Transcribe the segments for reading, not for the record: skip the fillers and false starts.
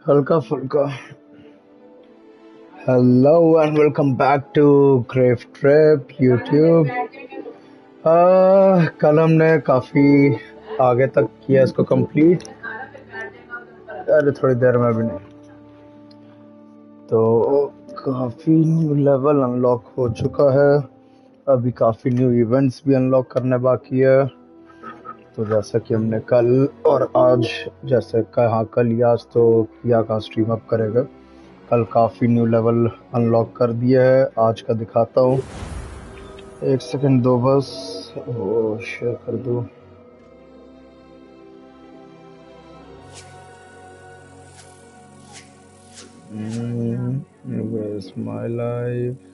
हल्का फुल्का। Hello and welcome back to crave trip YouTube. कल हमने काफी आगे तक किया इसको कंप्लीट। अरे थोड़ी देर में भी नहीं तो काफी न्यू लेवल अनलॉक हो चुका है। अभी काफी न्यू इवेंट्स भी अनलॉक करने बाकी है। तो जैसा कि हमने कल और आज, जैसे कहा कल या आज, तो किया का स्ट्रीम अप करेगा। कल काफ़ी न्यू लेवल अनलॉक कर दिया है, आज का दिखाता हूँ। एक सेकंड दो बस, वो शेयर कर दूँ। Where's my life?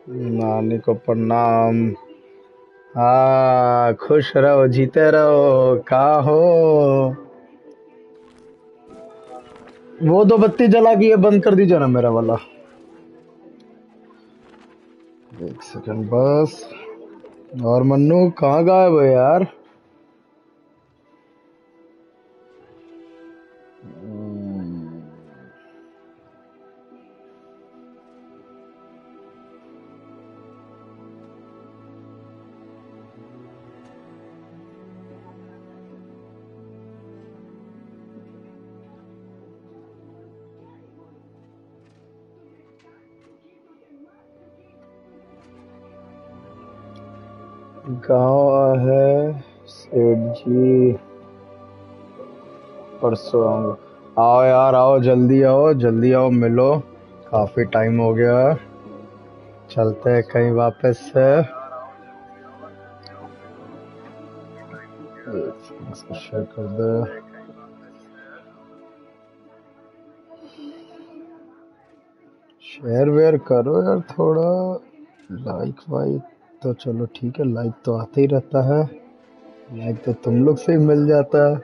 नानी को प्रणाम। हाँ, खुश रहो, जीते रहो। कहाँ हो? वो दो बत्ती जला के ये बंद कर दीजिए ना मेरा वाला। एक सेकंड बस। और मन्नू कहाँ गायब है यार? गाँव है सेठ जी, परसों आऊंगा। आओ यार, आओ, जल्दी आओ, मिलो। काफी टाइम हो गया। चलते हैं कहीं वापस से। इसको शेयर कर दे। शेयर वेयर करो यार थोड़ा। लाइक वाइक तो चलो ठीक है, लाइक तो आते ही रहता है। लाइक तो तुम लोग से ही मिल जाता है।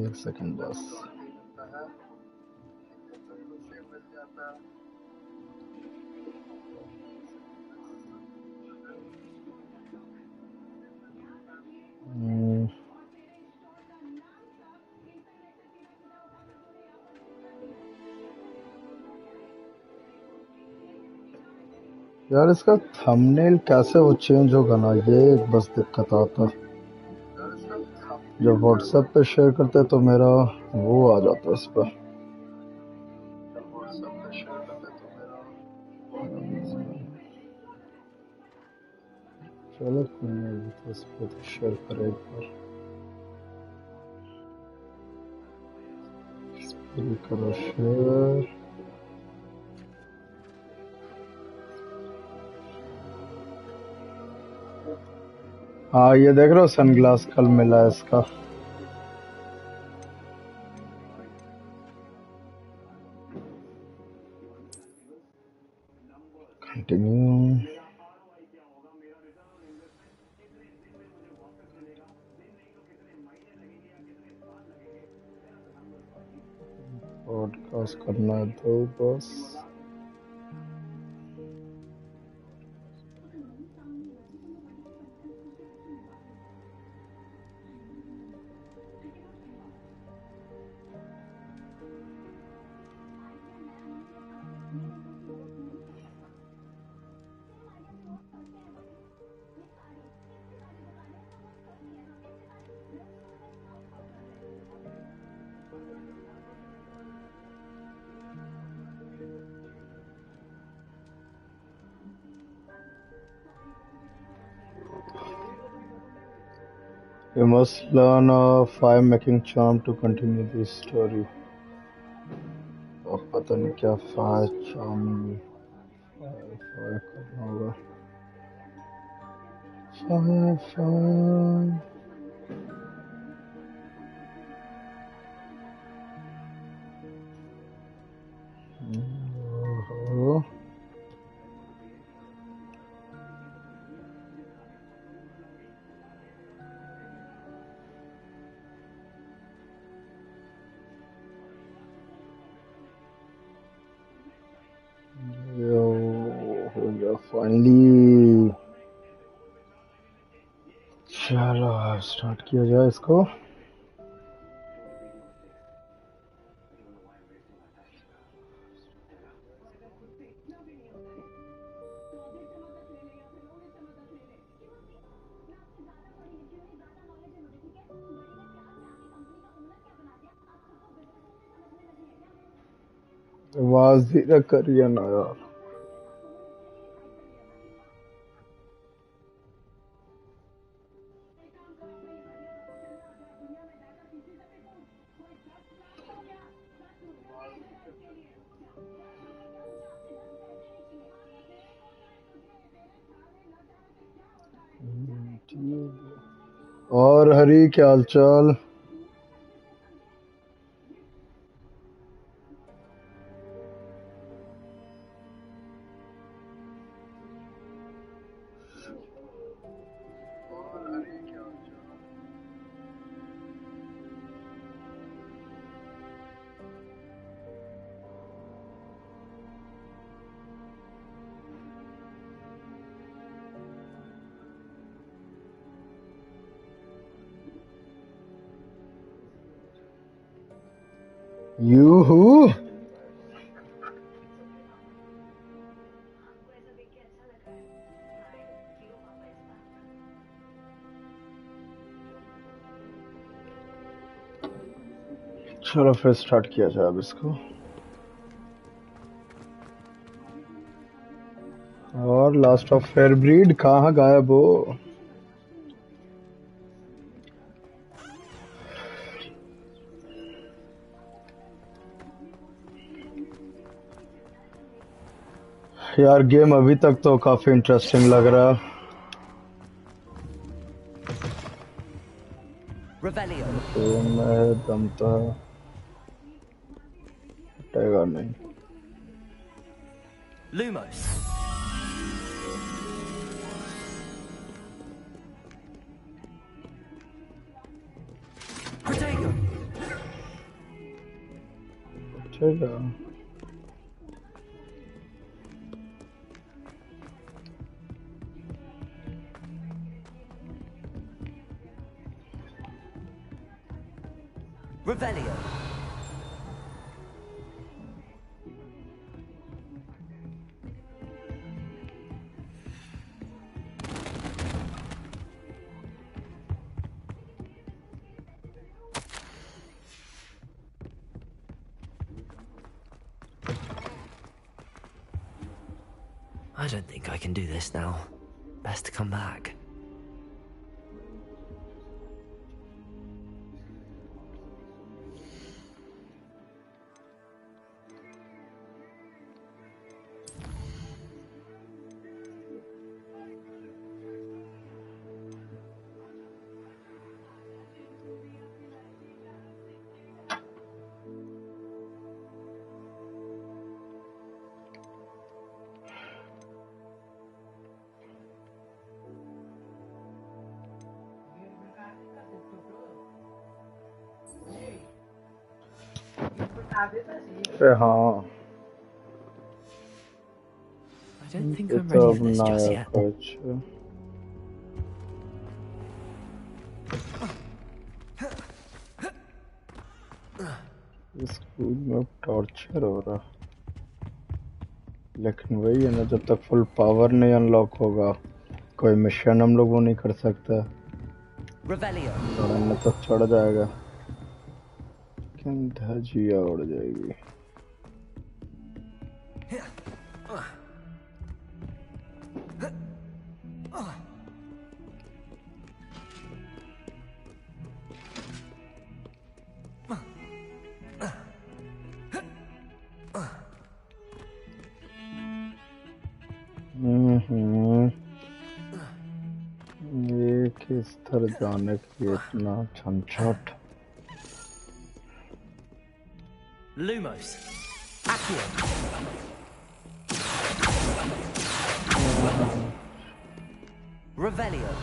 एक सेकंड बस। यार इसका थंबनेल कैसे वो चेंज होगा ना, ये एक बस दिक्कत आता है। जब व्हाट्सएप पे शेयर करते हैं तो मेरा वो आ जाता है इस पर। चलो कोई नहीं, तो इस पर तो शेयर करें एक बार। इस पर भी करो शेयर। हाँ, ये देख रहे हो, सनग्लास कल मिला है इसका। कंटिन्यू। पॉडकास्ट करना है तो बस। You must learn a 5 making charm to continue this story. अब पता नहीं क्या 5 charm 5 करना होगा। 5 ओहो। यो, हो गया। फाइनली चलो स्टार्ट किया जाए इसको। आवाज धीरे करिए ना यार। और हरी क्या हाल चाल? यूहू चलो फिर स्टार्ट किया जाए अब इसको। और लास्ट ऑफ फेयर ब्रीड कहाँ गायब हो? यार गेम अभी तक तो काफी इंटरेस्टिंग लग रहा है। गेम में दम तो है, हटेगा नहीं। Lumos. Protego. हटेगा। Revelio. I don't think I can do this now. Best to come back. हाँ I don't think ये I'm तो ready अब for this just नया yet. कुछ स्कूल में टॉर्चर हो रहा, लेकिन वही है ना, जब तक फुल पावर नहीं अनलॉक होगा कोई मिशन हम लोग वो नहीं कर सकता। Revelio. चढ़ने तो चढ़ जाएगा, लेकिन धजिया उड़ जाएगी। ये किस तरह जाने के लिए इतना झंझट। Lumos. Accio. Revelio.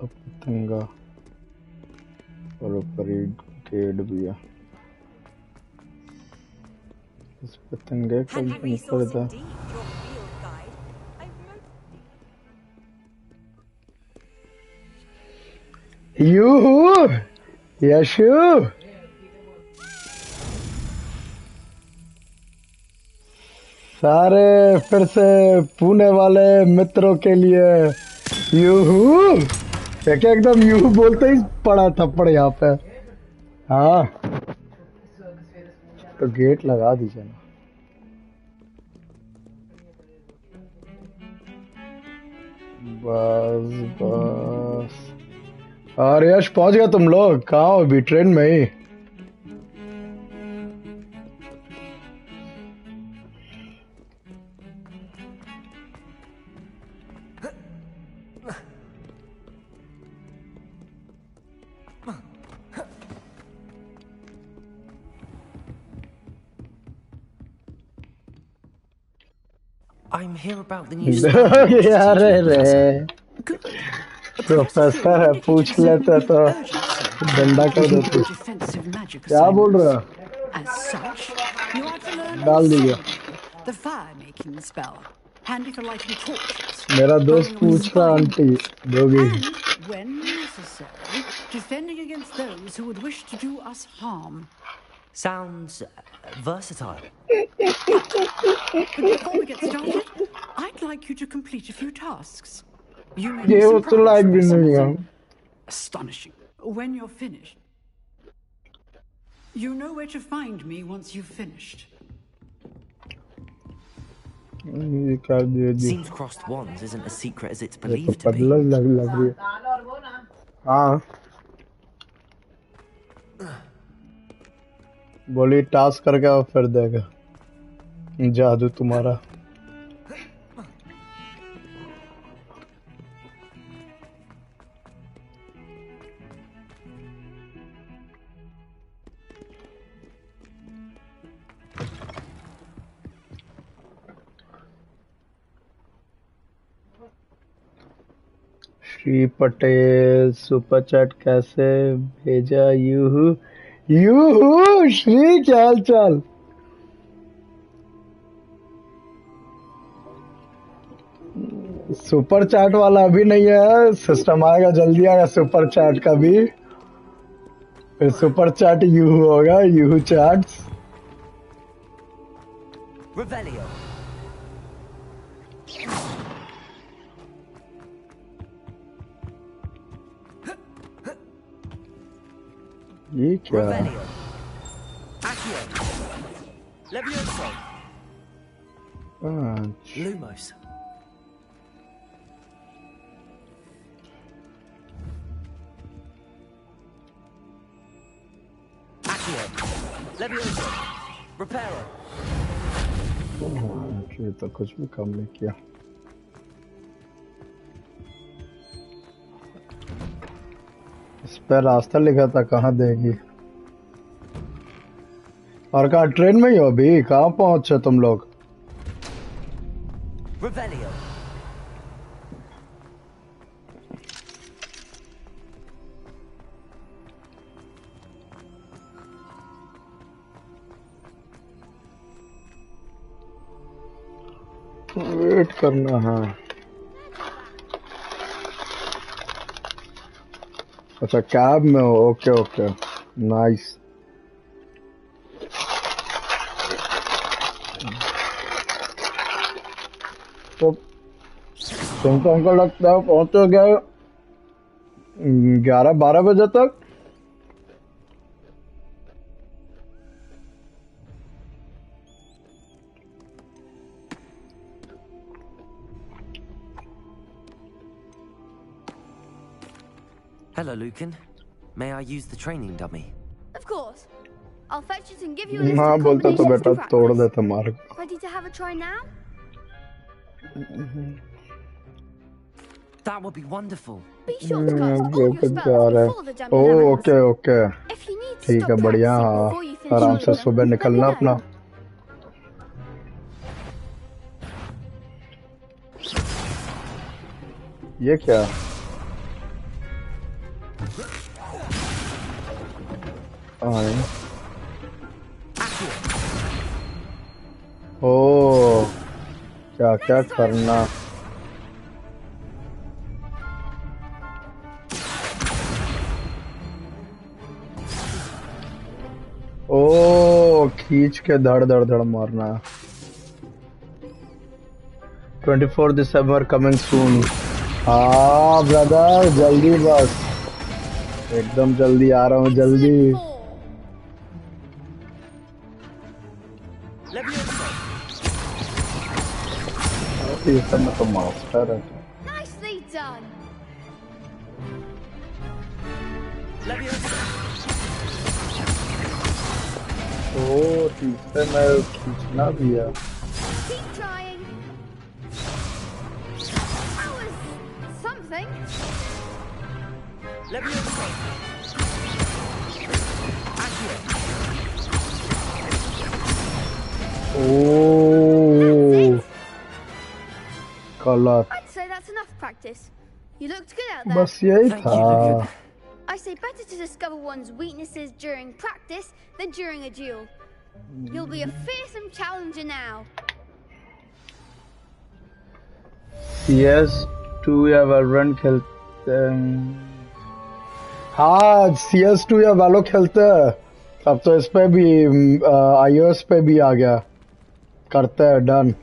पतंगा और ऊपर गेट भी है। इस पतंगे कब Handy नहीं resource पड़ता indeed, your field guide. I've यूहू Yeshu सारे फिर से पुणे वाले मित्रों के लिए यूहू क्या एकदम यूहू बोलते ही पड़ा थप्पड़ यहाँ पे हाँ तो गेट लगा दीजिए ना बस बस और यश पहुंच गया तुम लोग कहाँ हो अभी ट्रेन में ही I'm here about the new spell. अरे रे Good. प्रोफेसर है पूछ लेते तो डंडा कर देते Defensive magic क्या बोल रहे assignment. हो As such, you are to learn डाल दीजिए the fire-making spell, handy for lighting torches. मेरा दोस्त burning पूछ रहा with आंटी दोगी And, when necessary, defending against those who would wish to do us harm. Sounds versatile. But before we get started, I'd like you to complete a few tasks. You may ये be वो तो like भी surprised by नहीं है something astonishing when you're finished. You know where to find me once you've finished. ये कर दिए जी Seems crossed wands isn't as secret as it's ये तो believed to be. बदल लग रही है हाँ बोली टास्क करके आओ फिर देगा जादू तुम्हारा श्री पटेल सुपर चैट कैसे भेजा यूहू यूहू श्री क्या हाल चाल सुपर चैट वाला अभी नहीं है सिस्टम आएगा जल्दी आएगा सुपर चैट का भी फिर सुपर चैट यूहू होगा यूहू चैट्स Revelio. ये क्या Revelio. Accio. Levioso. पांच Lumos. Accio. Levioso. Reparo. ये तो कुछ भी काम नहीं किया इस पे रास्ता लिखा था कहाँ देगी और कहाँ ट्रेन में ही हो अभी कहाँ पहुंचे तुम लोग Revelio. वेट करना है अच्छा कैब में हो ओके ओके नाइस तो तुमको हमको लगता है पहुंचे गए 11-12 बजे तक Hello, Lucan. May I use the training dummy? Of course. I'll fetch it and give you a list हाँ of बोलता तो combinations बेटा to तोड़ practice. देता मार Ready to have a try now? That would be wonderful. Be sure to cast all your जा spells रहा है before the dummy ओ lands. Okay okay If you need to ठीक stop है बढ़िया practicing हाँ before you finish आराम all से of them, सुबह let me निकलना know. अपना ये क्या आए ओ क्या क्या करना ओ खींच के धड़ धड़ धड़ मारना 24 दिसंबर कमिंग सून हाँ ब्रदर जल्दी बस एकदम जल्दी आ रहा हूँ जल्दी ये सब में तो मास्टर है Nicely done. ओ तीसरे में खींचना भी है Keep trying. That was something. ओ गलत I'd say that's enough practice. You looked good out there. बस यही Thank you, था Lucan. I say better to discover one's weaknesses during practice than during a duel. You'll be a fearsome challenger now. CS2 या Valorant खेलते हैं हाँ CS2 या वैलो खेलते हैं अब तो इस पे भी iOS पे भी आ गया करते हैं done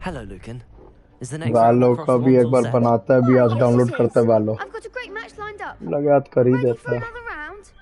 Hello, Lucan. Is the next round वैलो across का the भी ones एक all बार set? बनाता है भी आज Yes, डाउनलोड it करते is. हैं वैलो I've got a great match lined up. लगा याद कर ही Ready देता for है another round?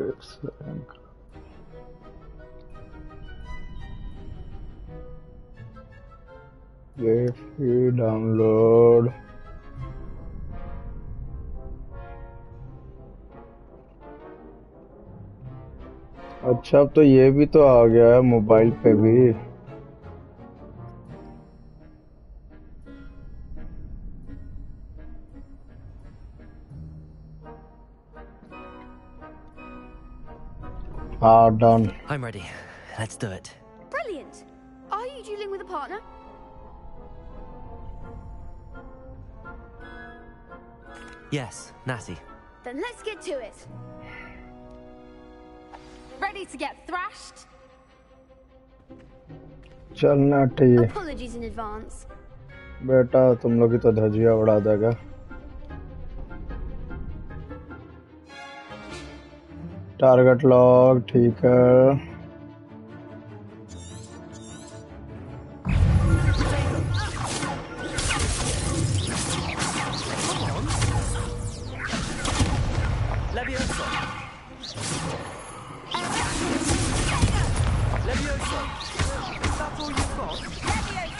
एक सेकंड ये फ्री डाउनलोड अच्छा अब तो ये भी तो आ गया है मोबाइल पे भी हाँ done I'm ready. Let's do it. Brilliant. Are you dueling with a partner? Yes, Natty. Then let's get to it. Ready to get thrashed? चलना चाहिए Apologies in advance. बेटा तुम लोग की तो धजिया उड़ा देगा टारगेट लॉग ठीक है Levioso. Levioso. That's all you've got? Act like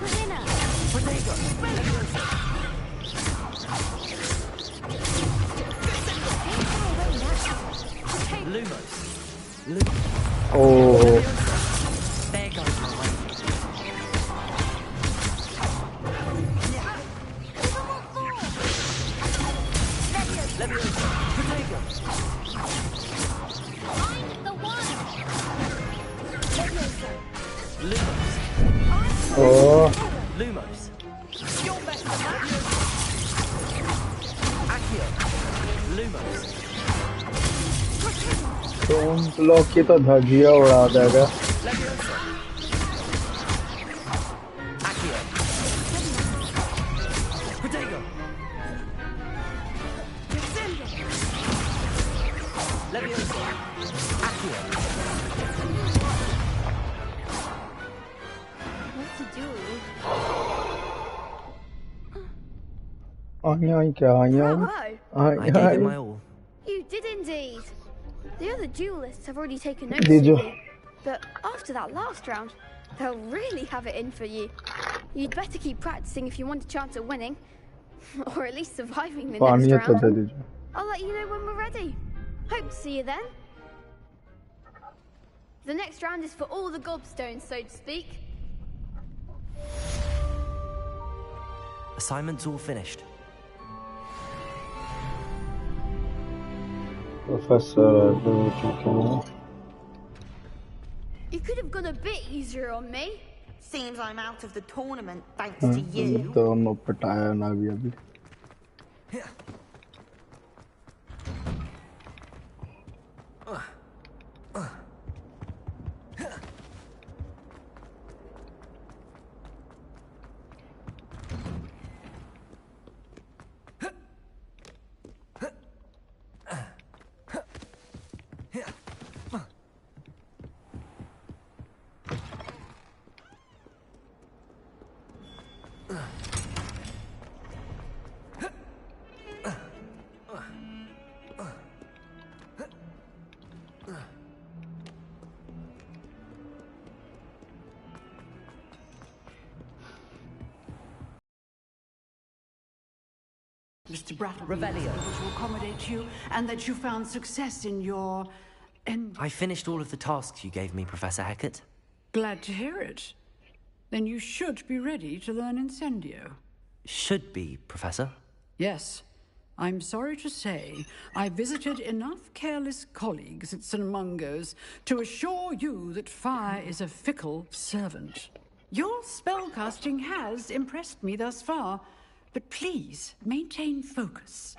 a winner. Protego. Levioso. Lumos. Oh There goes my way. Levioso. Protego. I'm the one. Lumos. Oh Lumos. Accio. Lumos. तुम लोग की तो धजिया उड़ा देगा Levioso. Accio. Protego. Levioso. Accio. What to do? आई आई क्या आई आई Bravo. I I gave it I my all. You did indeed. The other duelists have already taken Did notice you? of you. But after that last round, they'll really have it in for you. You'd better keep practicing if you want a chance at winning. Or at least surviving the पानी next है तो दे round. दीजिए I'll let you know when we're ready. Hope to see you then. The next round is for all the gobstones, so to speak. Assignment's all finished. Professor, You could have gone a bit easier on me. Seems I'm out of the tournament thanks to you. दोनों पटाया ना भी अभी. Mr. Brattle was able to accommodate you, and that you found success in your... I finished all of the tasks you gave me, Professor Hecat. Glad to hear it. Then you should be ready to learn Incendio. Should be, Professor. Yes. I'm sorry to say, I visited enough careless colleagues at St. Mungo's to assure you that fire is a fickle servant. Your spellcasting has impressed me thus far, but please maintain focus.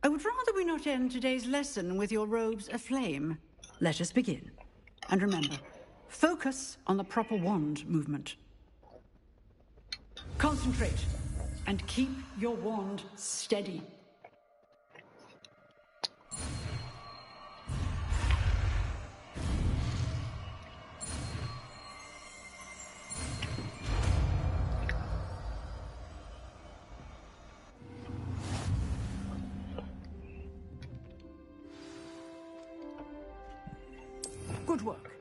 I would rather we not end today's lesson with your robes aflame. Let us begin. And remember, focus on the proper wand movement. Concentrate and keep your wand steady. Good work.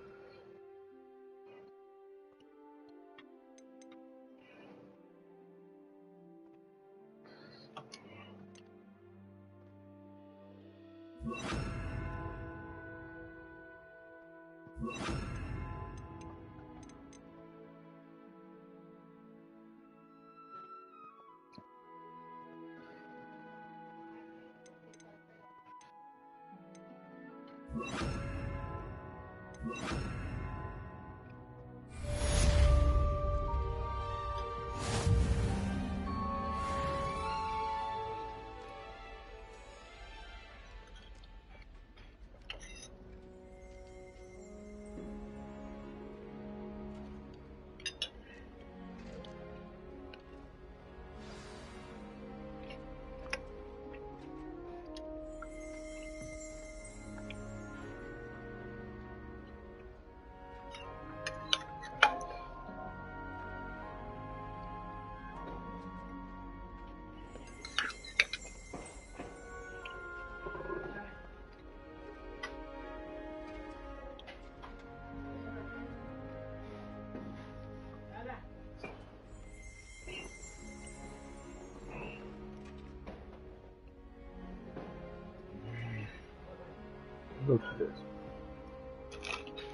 Look at this.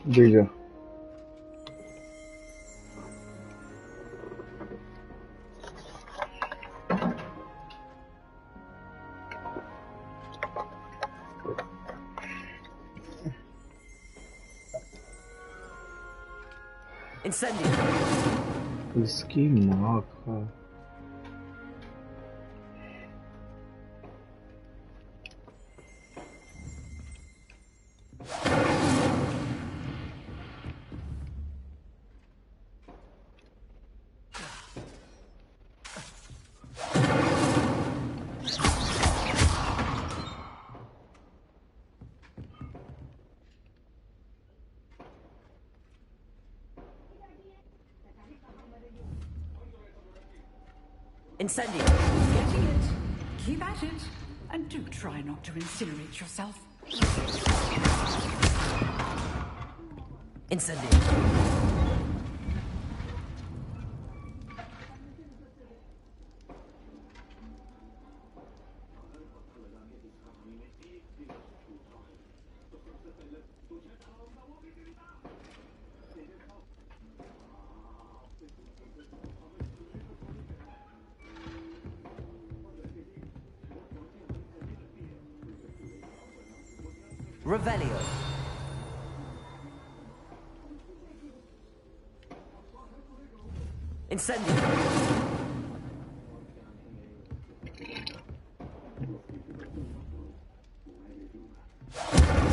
Bigger. Incendio. इसकी माँ का Incendio. Getting it. Keep at it. And do try not to incinerate yourself. Incendio. Revelio. Incendio.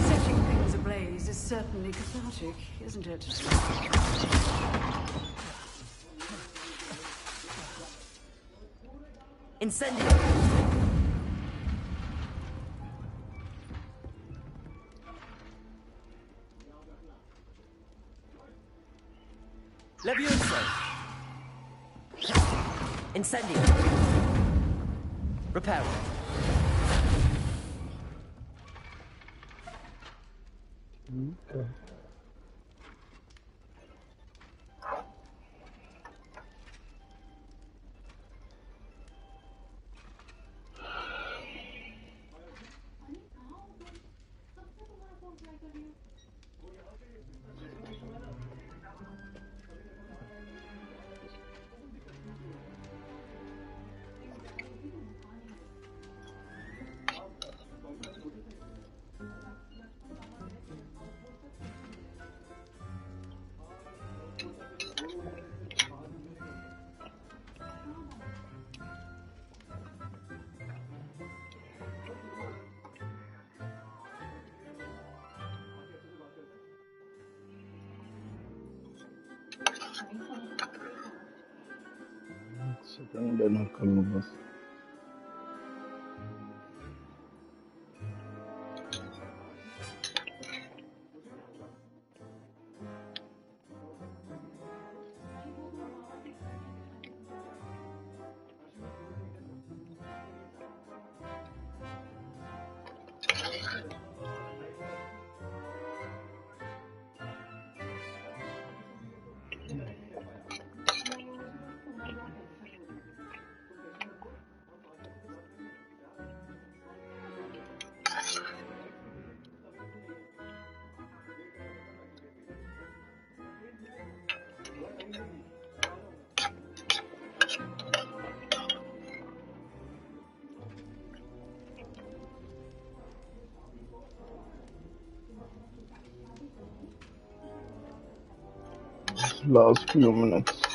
Setting things ablaze is certainly cathartic, isn't it? Incendio. Levioso. Incendio. Reparo. Okay. Second dinner करना बस. Last few minutes.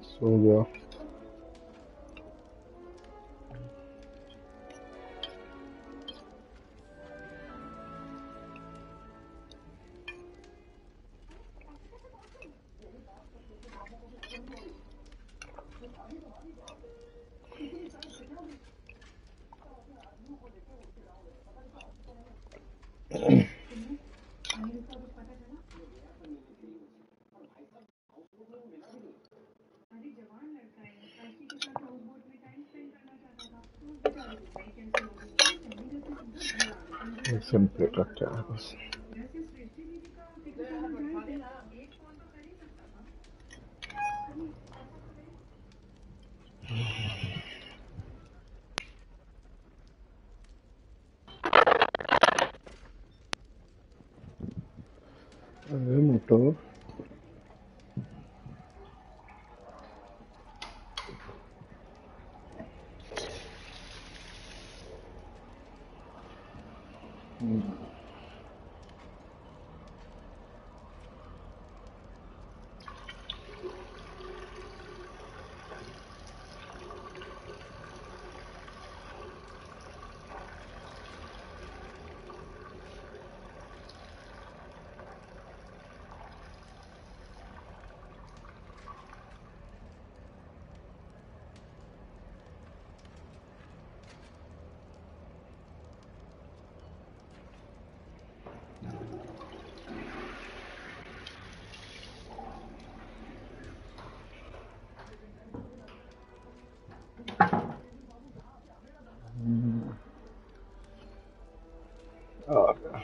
सो गया. Simple रखते हैं बस। अरे मोटो आ गया।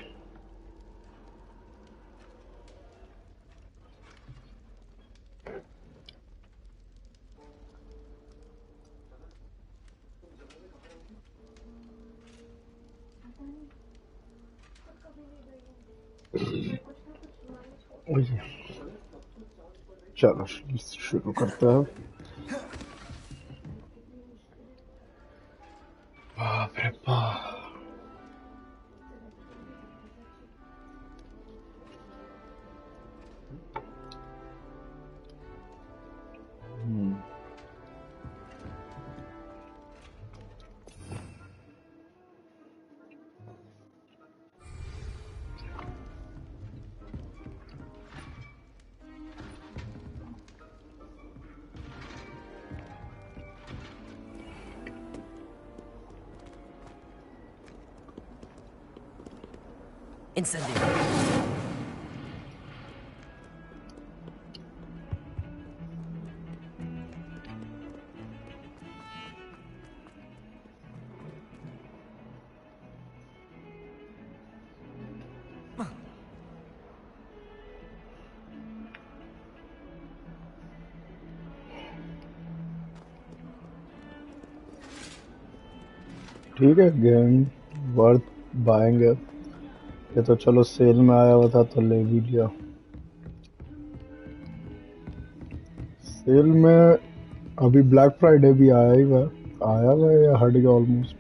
ओए, चलो शुरू करते हैं। बाप रे बाप। Incendio. ठीक है, गेम वर्थ बाएंगे। ये तो चलो सेल में आया हुआ था तो ले भी लिया। सेल में अभी ब्लैक फ्राइडे भी आया हुआ है या हट गया ऑलमोस्ट।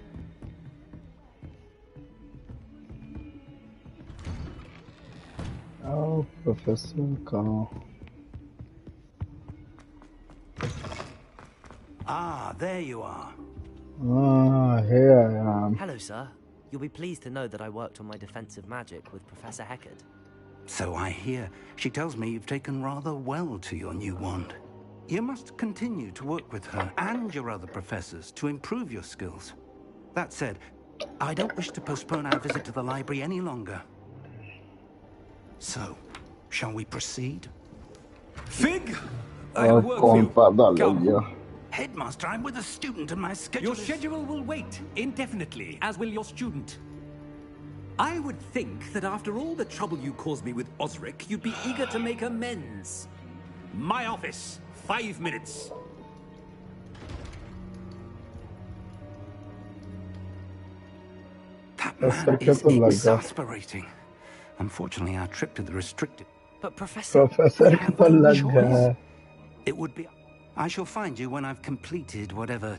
प्रोफेसर कहाँ? Ah, there you are. Here I am. Hello, sir. You'll be pleased to know that I worked on my defensive magic with Professor Heckard. So I hear. She tells me you've taken rather well to your new wand. You must continue to work with her and your other professors to improve your skills. That said, I don't wish to postpone our visit to the library any longer. So, shall we proceed? Fig! I'll work for you. Come. Headmaster, I'm with a student and my schedule Your schedule will wait indefinitely, as will your student. I would think that after all the trouble you caused me with Osric, you'd be eager to make amends. My office, 5 minutes. That man is exasperating. Unfortunately, our trip to the restricted... But Professor... It would be... I shall find you when I've completed whatever...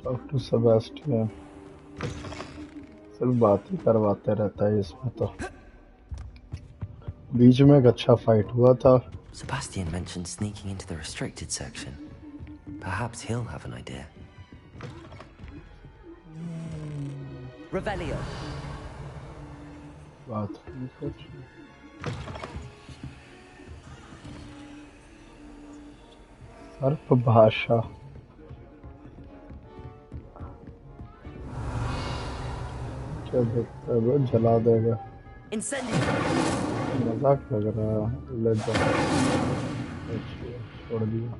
Talk to Sebastian. सिर्फ बात ही करवाते रहता है इसमें तो। बीच में एक अच्छा फाइट हुआ था। Sebastian mentioned sneaking into the restricted section. Perhaps he'll have an idea. Revelio. बात नहीं कुछ। सर्प भाषा। क्या देखता है वो जला देगा। मजाक लग रहा है। ले जाओ। छोड़ दिया।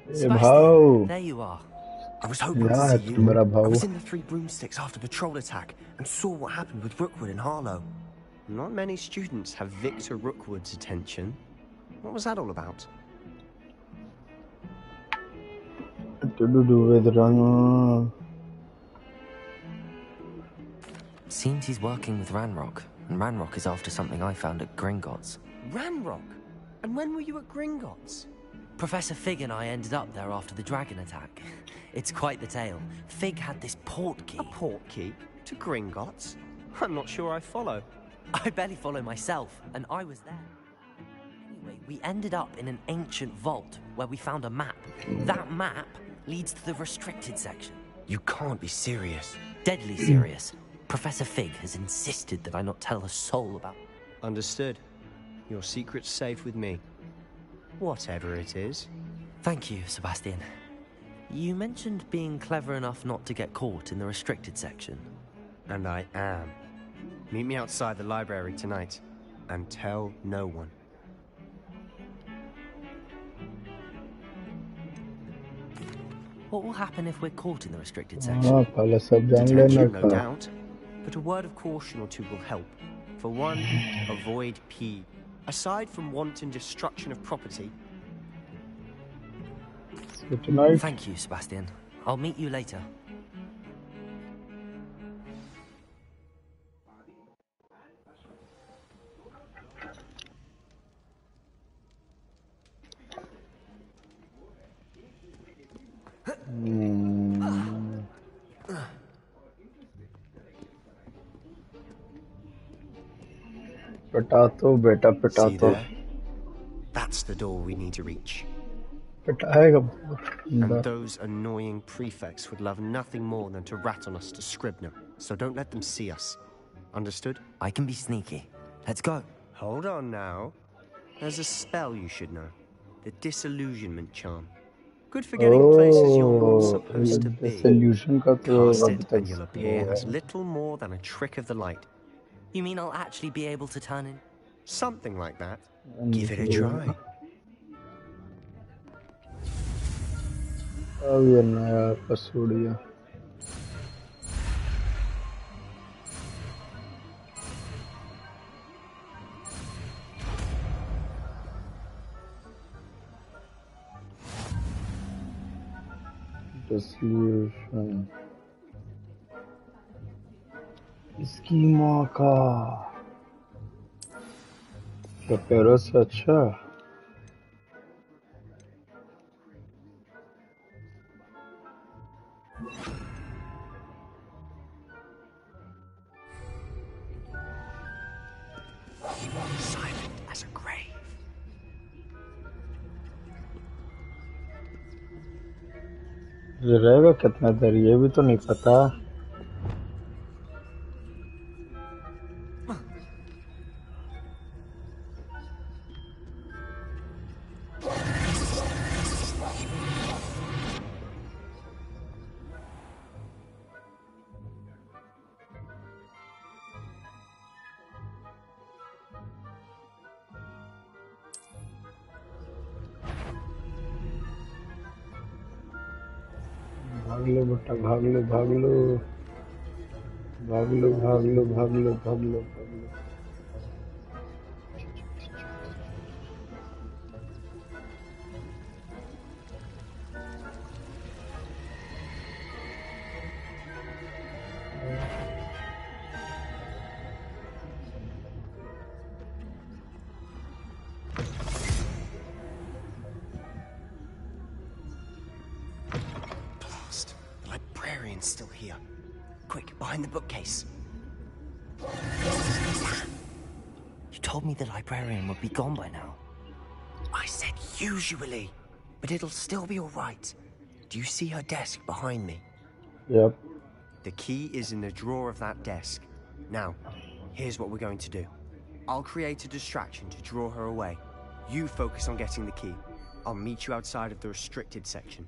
ए भाव There you are. I was hoping to यहाँ see है you. तू मेरा I भाव was in the Three Broomsticks after the troll attack and saw what happened with Rookwood and Harlow. Not many students have Victor Rookwood's attention. What was that all about? to do with run Seems he's working with Ranrock, and Ranrock is after something I found at Gringotts. Ranrock? And when were you at Gringotts? Professor Fig and I ended up there after the dragon attack. It's quite the tale. Fig had this port key. A port key? To Gringotts? I'm not sure I follow. I barely follow myself, and I was there. Anyway, we ended up in an ancient vault where we found a map. That map leads to the restricted section. You can't be serious. Deadly serious. Professor Fig has insisted that I not tell a soul about... Understood. Your secret's safe with me. Whatever it is. Thank you, Sebastian. You mentioned being clever enough not to get caught in the restricted section. And I am. Meet me outside the library tonight. And tell no one. What will happen if we're caught in the restricted section? हाँ पहले सब जान लेना Detention, no का doubt. But a word of caution or two will help. For one, avoid P. Aside from wanton destruction of property. so tonight Thank you, Sebastian. I'll meet you later. पिटा तो बेटा पिटा See तो there? That's the door we need to reach. पिटाएगा And those annoying prefects would love nothing more than to rat on us to Scribner. So don't let them see us. Understood? I can be sneaky. Let's go. Hold on now. There's a spell you should know. The Disillusionment Charm. Good for getting places you're not supposed to be. solution का तो Cast अभी it तक and you'll appear as little more than a trick of the light. You mean I'll actually be able to turn in? Something like that. Give it a try. अब ये नया पसूड़िया Dissolution इसकी माँ का पेरो से अच्छा Silent as a grave. ये रहेगा कितना देर ये भी तो नहीं पता भाग लो बेटा भाग लो भाग लो भाग लो भाग लो भाग लो भाग लो भाग लो Blast. The librarian's still here. Quick, behind the bookcase. You told me the librarian would be gone by now. I said usually, but it'll still be all right. Do you see her desk behind me? Yep. The key is in the drawer of that desk. Now, here's what we're going to do. I'll create a distraction to draw her away. You focus on getting the key. I'll meet you outside of the restricted section.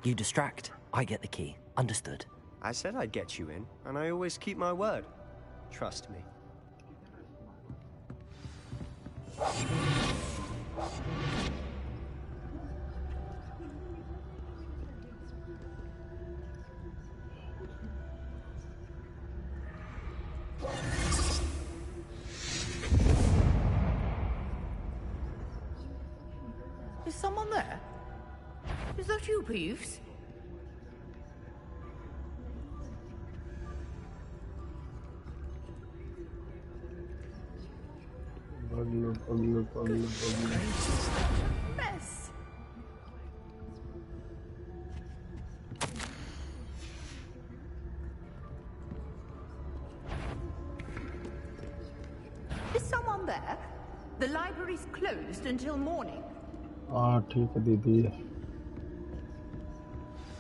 You distract, I get the key. Understood. I said I'd get you in, and I always keep my word. Trust me. Is someone there? Is that you, Peeves? Mess. Is someone there? The library's closed until morning. हाँ ठीक है दीदी.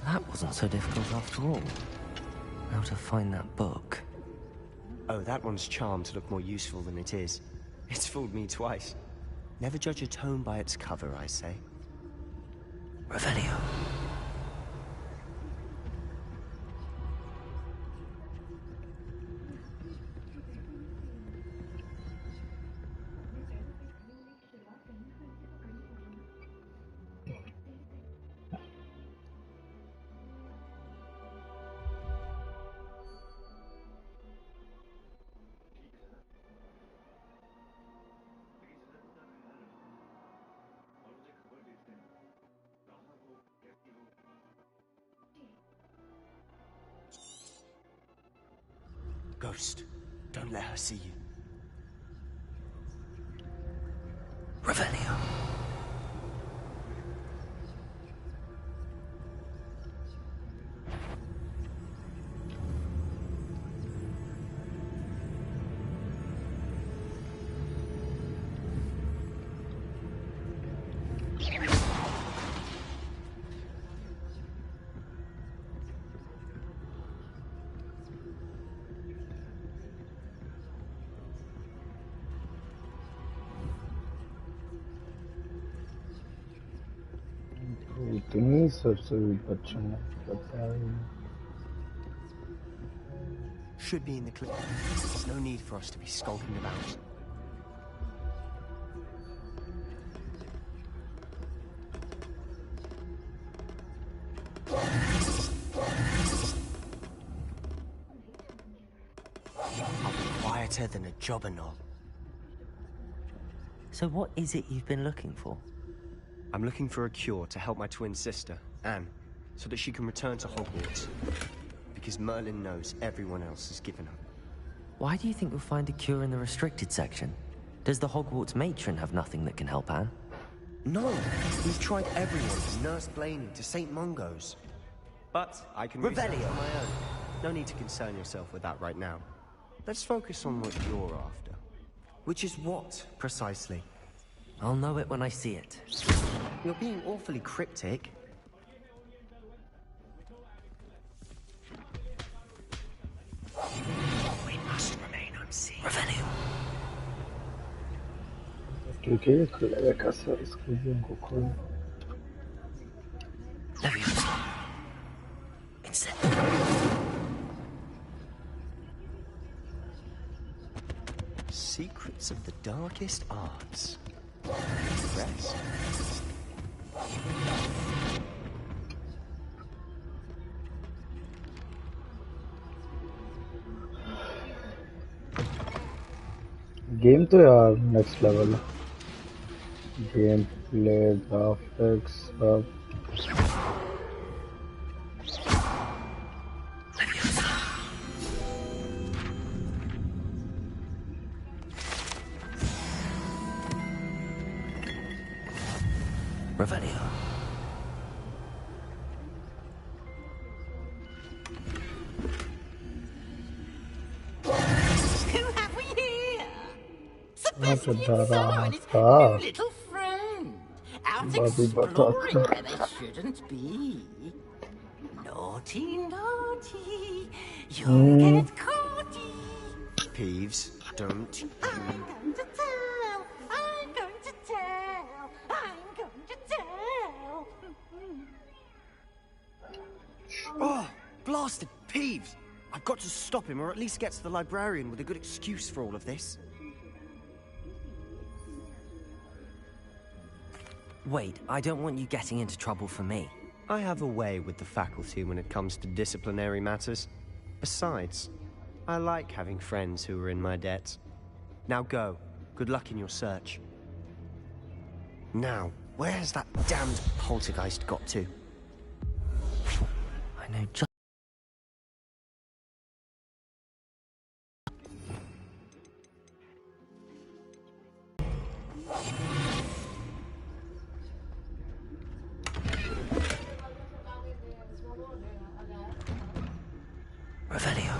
That wasn't so difficult after all. How to find that book? Oh, that one's charmed to look more useful than it is. It's fooled me twice. Never judge a tome by its cover, I say. Revelio. Ghost, don't let her see you. Revelio. इतनी सबसे बच्चों ने बताया. Should be in the clip. There's no need for us to be skulking about. I'll be quieter than a jobber knob. So what is it you've been looking for? I'm looking for a cure to help my twin sister, Anne, so that she can return to Hogwarts. Because Merlin knows everyone else has given up. Why do you think you'll find a cure in the restricted section? Does the Hogwarts matron have nothing that can help Anne? No! We've tried everyone from Nurse Blaney to St. Mungo's. But I can research on my own. No need to concern yourself with that right now. Let's focus on what you're after. Which is what, precisely? I'll know it when I see it. You're being awfully cryptic. We must remain unseen. Revelio. ठीक है खुलेगा कैसे इसको भी हमको खोल. Leviosa. Insect. Secrets of the darkest arts. Rest. Game तो यार नेक्स्ट लेवल है. गेम प्ले ग्राफिक्स सब. Revelio. Who have we here? What Sebastian a Solo and his da- new little friend. Out Bobby exploring Batata. where they shouldn't be. Naughty, naughty. You'll get caughty. Peeves, don't you... I'm going to tell. I'm going to tell. I'm going to tell. Oh, blasted Peeves! I've got to stop him, or at least get to the librarian with a good excuse for all of this. Wait, I don't want you getting into trouble for me. I have a way with the faculty when it comes to disciplinary matters. Besides, I like having friends who are in my debt. Now go. Good luck in your search. Now, where has that damned poltergeist got to? I know just... Revelio.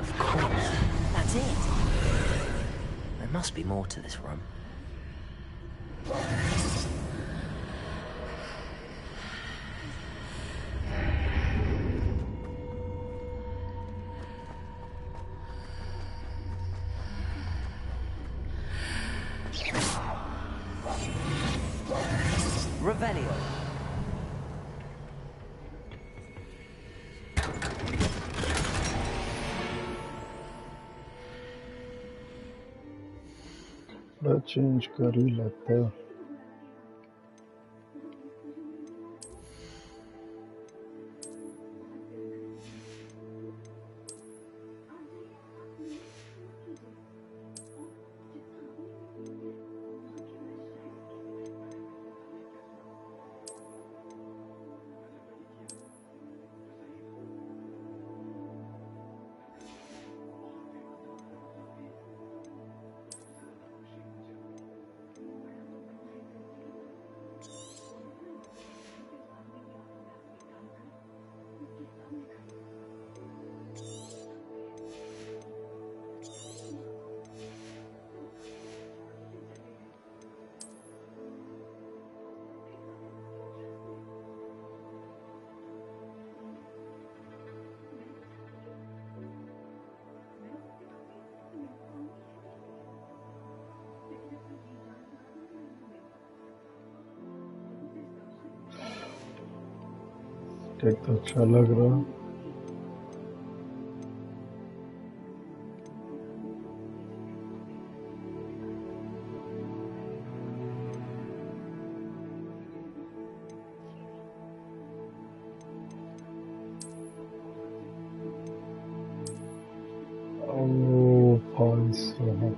Of course, that's it. There must be more to this room. Revelio. थोड़ा change कर ही लेते हैं। State तो अच्छा लग रहा है। ओ भाई साहब,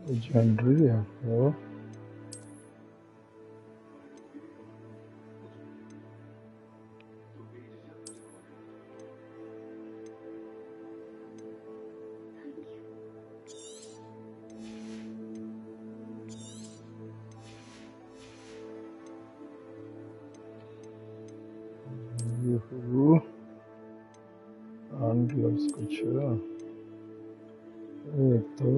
लेजेंडरी है वो। हैंड ग्लव्स कुछ है ये तो।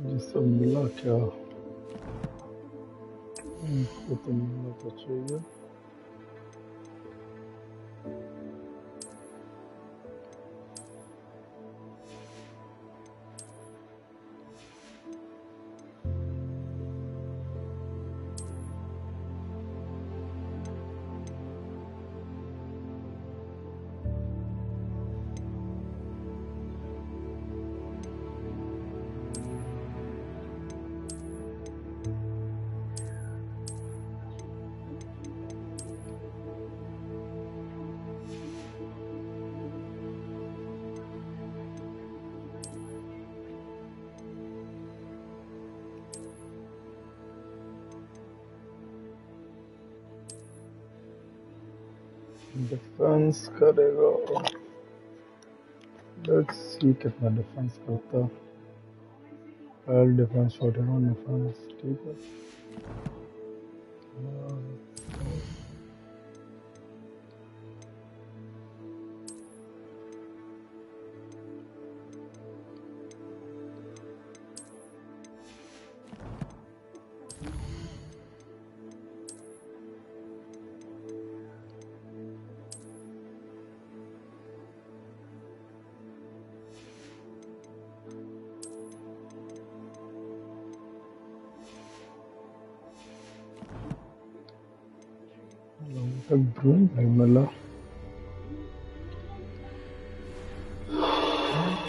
ये सब मिला क्या? ये तो मिलना तो चाहिए। डिफेंस करेगा। लेट्स सी कितना डिफेंस करता। वेल डिफेंस 41 डिफेंस ठीक है। ब्रूम भाई मिला।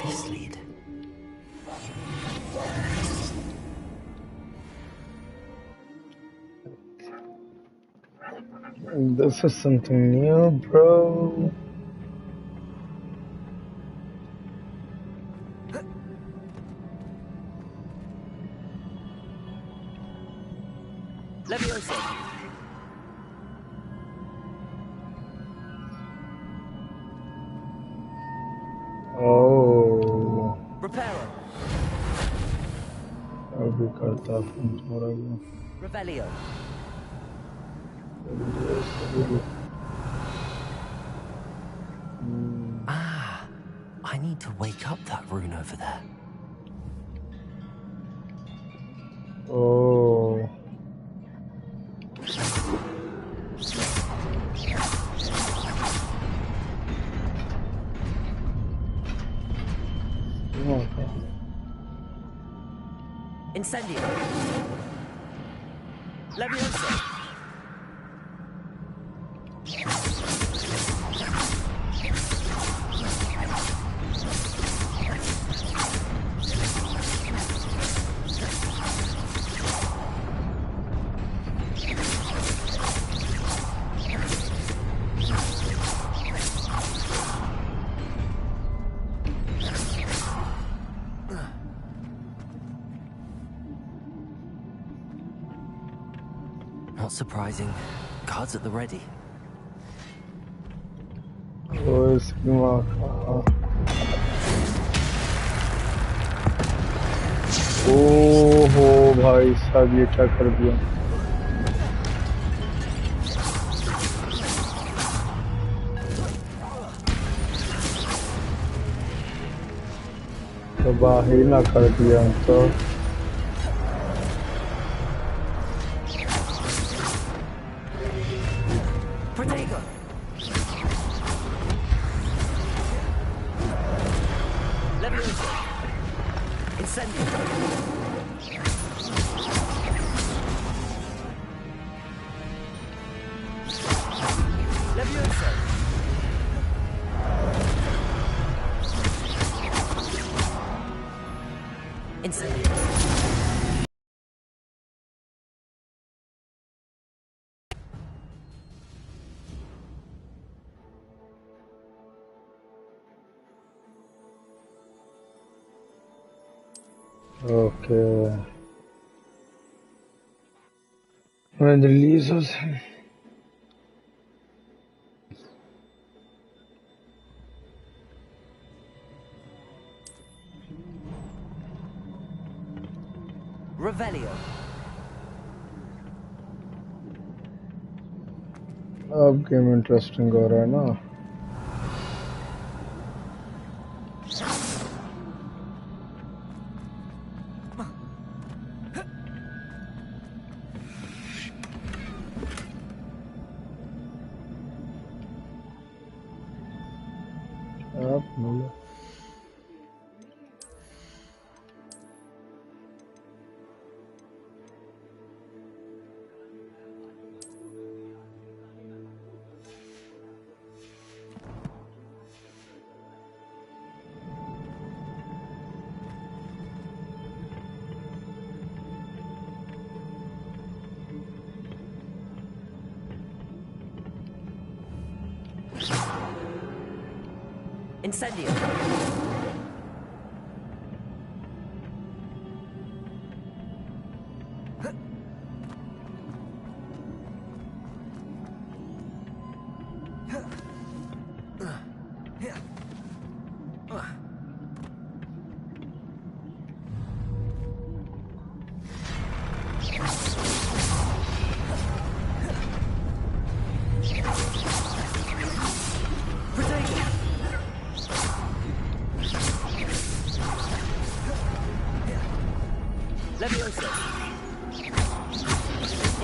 This lead. This is something new, bro. Leviosa. Oh, Reparo. अभी करता हूँ थोड़ा भी। Revelio. I need to wake up that rune over there. Oh. Okay. Incendio. Leviosa. Not surprising. Cards at the ready. Oh, इसकी माँ का। ओहो भाई साहब ये क्या कर दिया। तबाही ना कर दिया तो। Protego. Leviosa. Incendio. Leviosa. Incendio. Okay. When the release was Revelio. अब गेम इंटरेस्टिंग हो रहा है ना। आप बोलो। Incendio.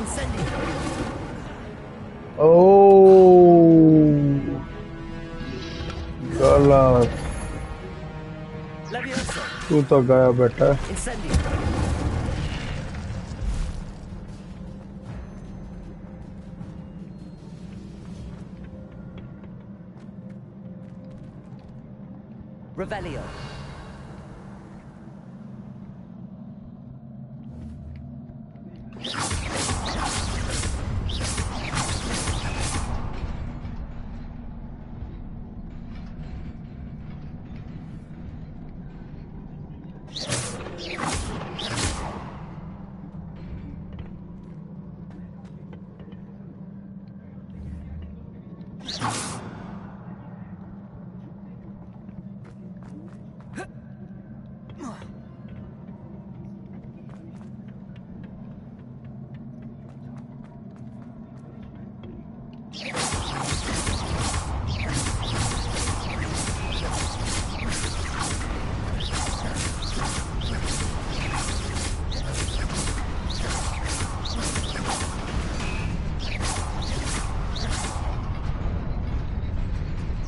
Incendio. Oh, गलत। Levioso. तू तो गया बेटा। Incendio. Revelio.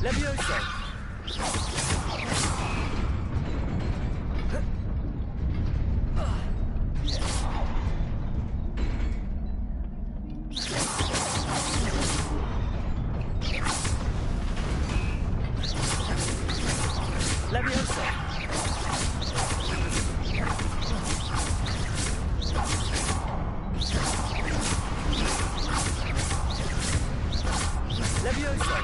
Levioso. Levioso. Levioso.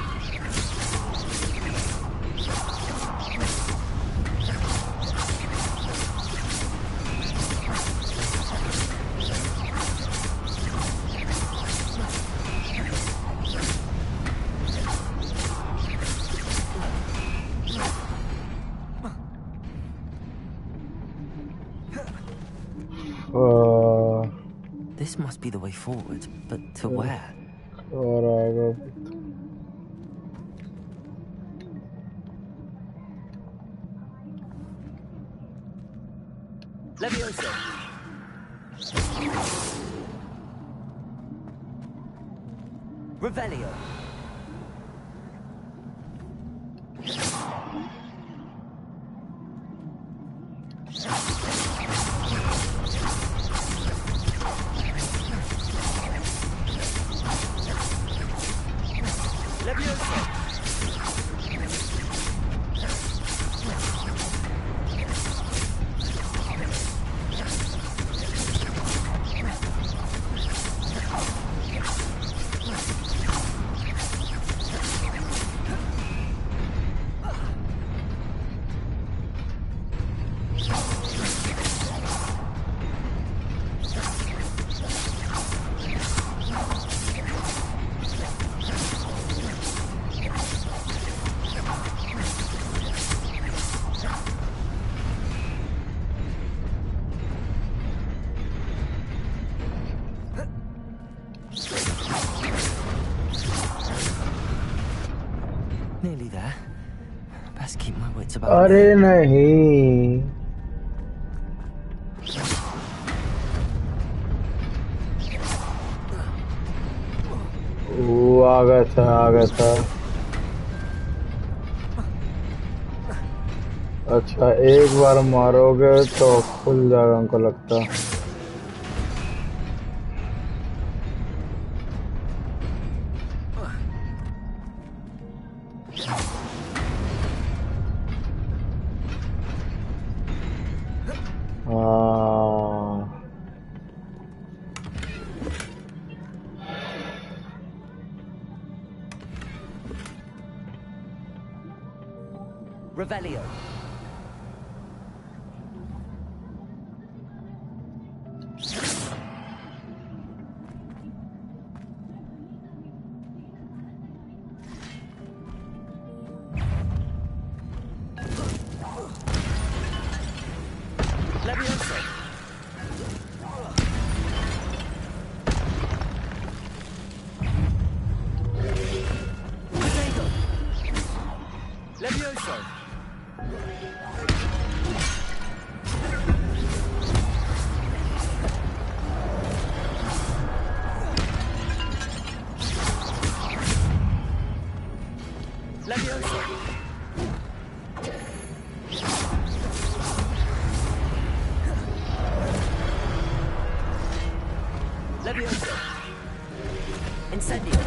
This must be the way forward, but to where? और आगे Levioso. Revelio. Levioso. Nearly there. Best keep my wits about me. अरे नहीं वो आ गया था अच्छा एक बार मारोगे तो खुल जाएगा हमको लगता Revelio. Levioso. Levioso. Incendio.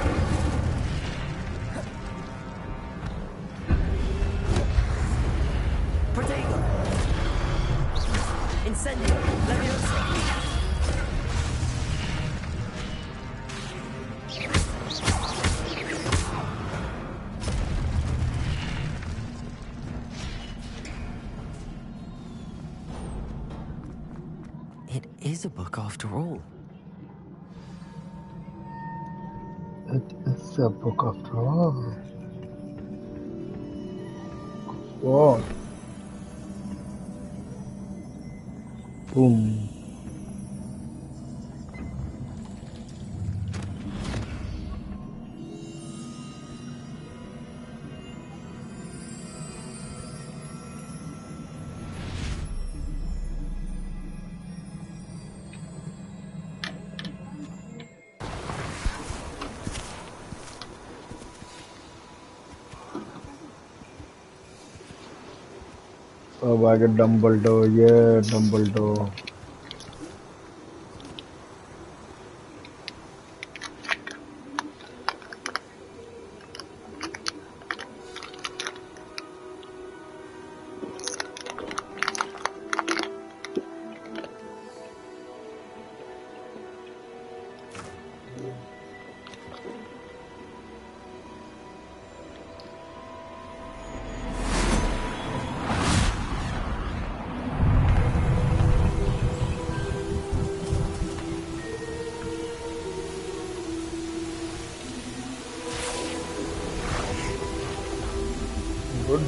Protego. Incendio. Leviosa. It is a book after all. It is a book after all. Wow. Boom. Oh, I get Dumbledore. Yeah, Dumbledore. Good.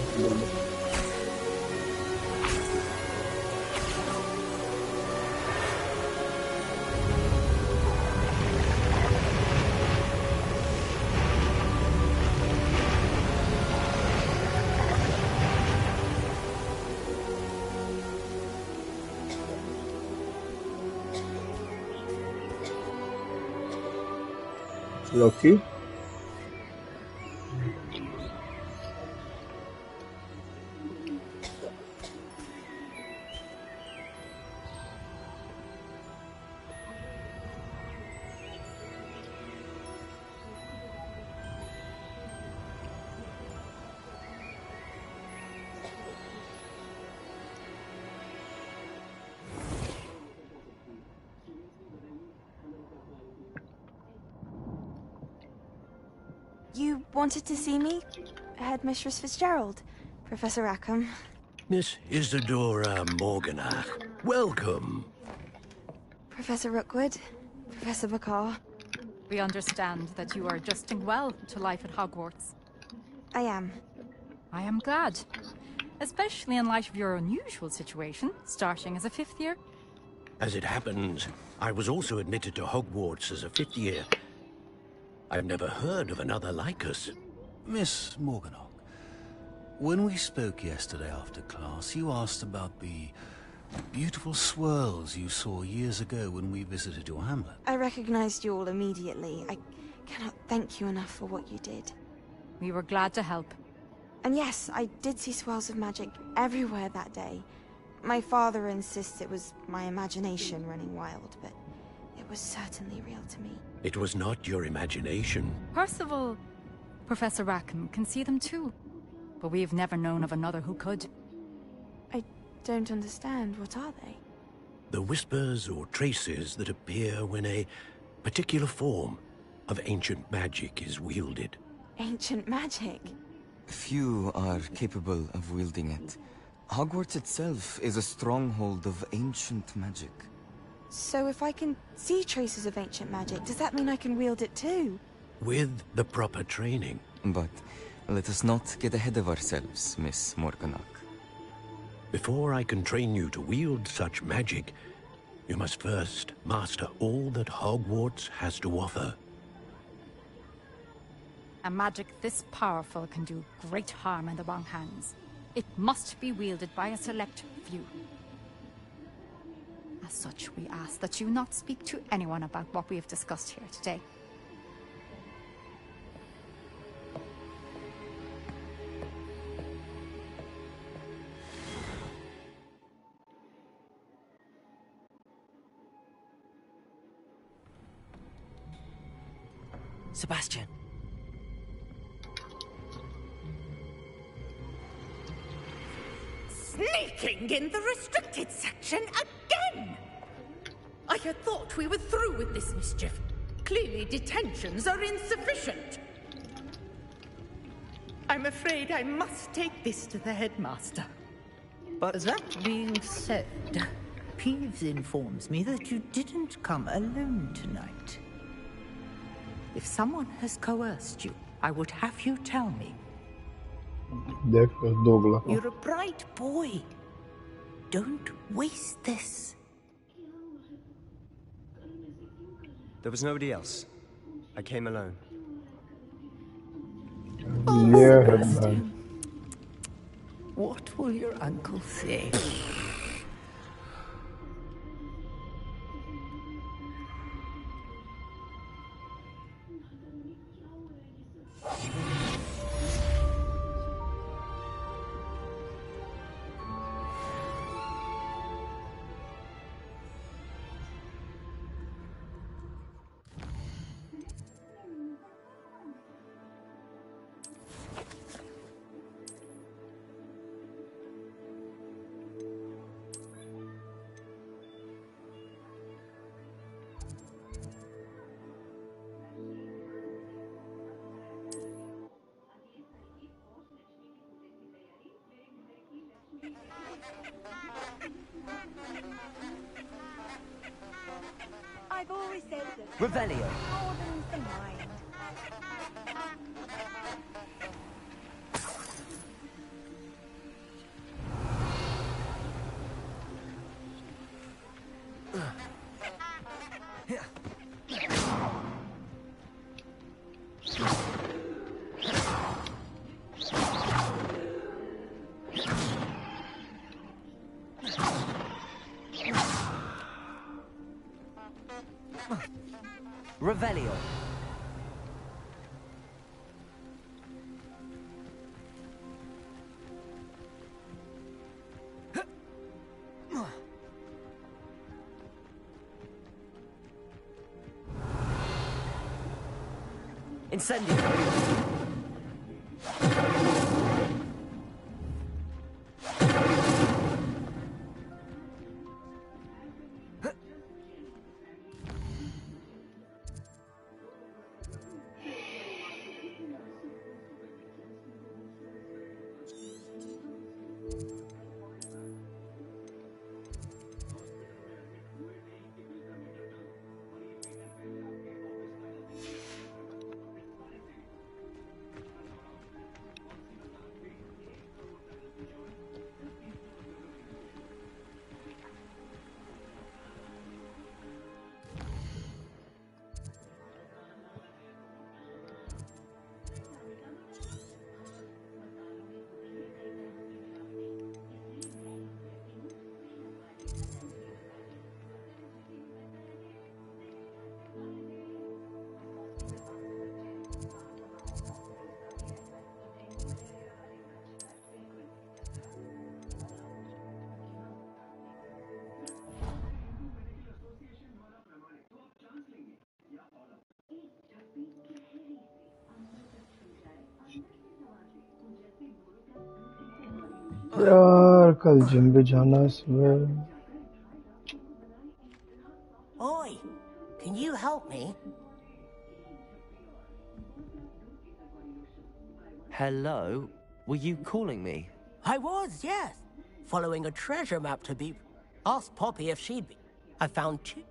Lucky. You wanted to see me? Headmistress Fitzgerald? Professor Rackham? Miss Isadora Morganach, welcome. Professor Rookwood? Professor Bakar? We understand that you are adjusting well to life at Hogwarts. I am. I am glad. Especially in light of your unusual situation, starting as a 5th year. As it happens, I was also admitted to Hogwarts as a 5th year. I've never heard of another like us. Miss Morganach, when we spoke yesterday after class, you asked about the beautiful swirls you saw years ago when we visited your hamlet. I recognized you all immediately. I cannot thank you enough for what you did. We were glad to help. And yes, I did see swirls of magic everywhere that day. My father insists it was my imagination running wild, but it was certainly real to me. It was not your imagination. Percival, Professor Rackham can see them too. But we've never known of another who could. I don't understand. What are they? The whispers or traces that appear when a particular form of ancient magic is wielded. Ancient magic? Few are capable of wielding it. Hogwarts itself is a stronghold of ancient magic. So if I can see traces of ancient magic, does that mean I can wield it too? With the proper training. But let us not get ahead of ourselves, Miss Morganach. Before I can train you to wield such magic, you must first master all that Hogwarts has to offer. A magic this powerful can do great harm in the wrong hands. It must be wielded by a select few. As such, we ask that you not speak to anyone about what we have discussed here today. Sebastian. Sneaking in the restricted section again! I had thought we were through with this mischief. Clearly detentions are insufficient. I'm afraid I must take this to the headmaster. But that being said, Peeves informs me that you didn't come alone tonight. If someone has coerced you, I would have you tell me. You're a bright boy. Don't waste this. There was nobody else. I came alone. Yeah, man. What will your uncle say? I've always said that Revelio. broadens the mind. Revelio. Incendio. यार कल gym भी जाना है सुबह. Oi, can you help me? Hello? Were you calling me? I was, yes. Following a treasure map to be... Asked Poppy if she'd be... I found two...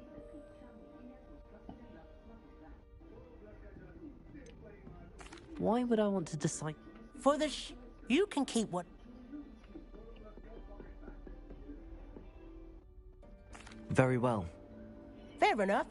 Why would I want to decide? For the You can keep what... Very well. Fair enough.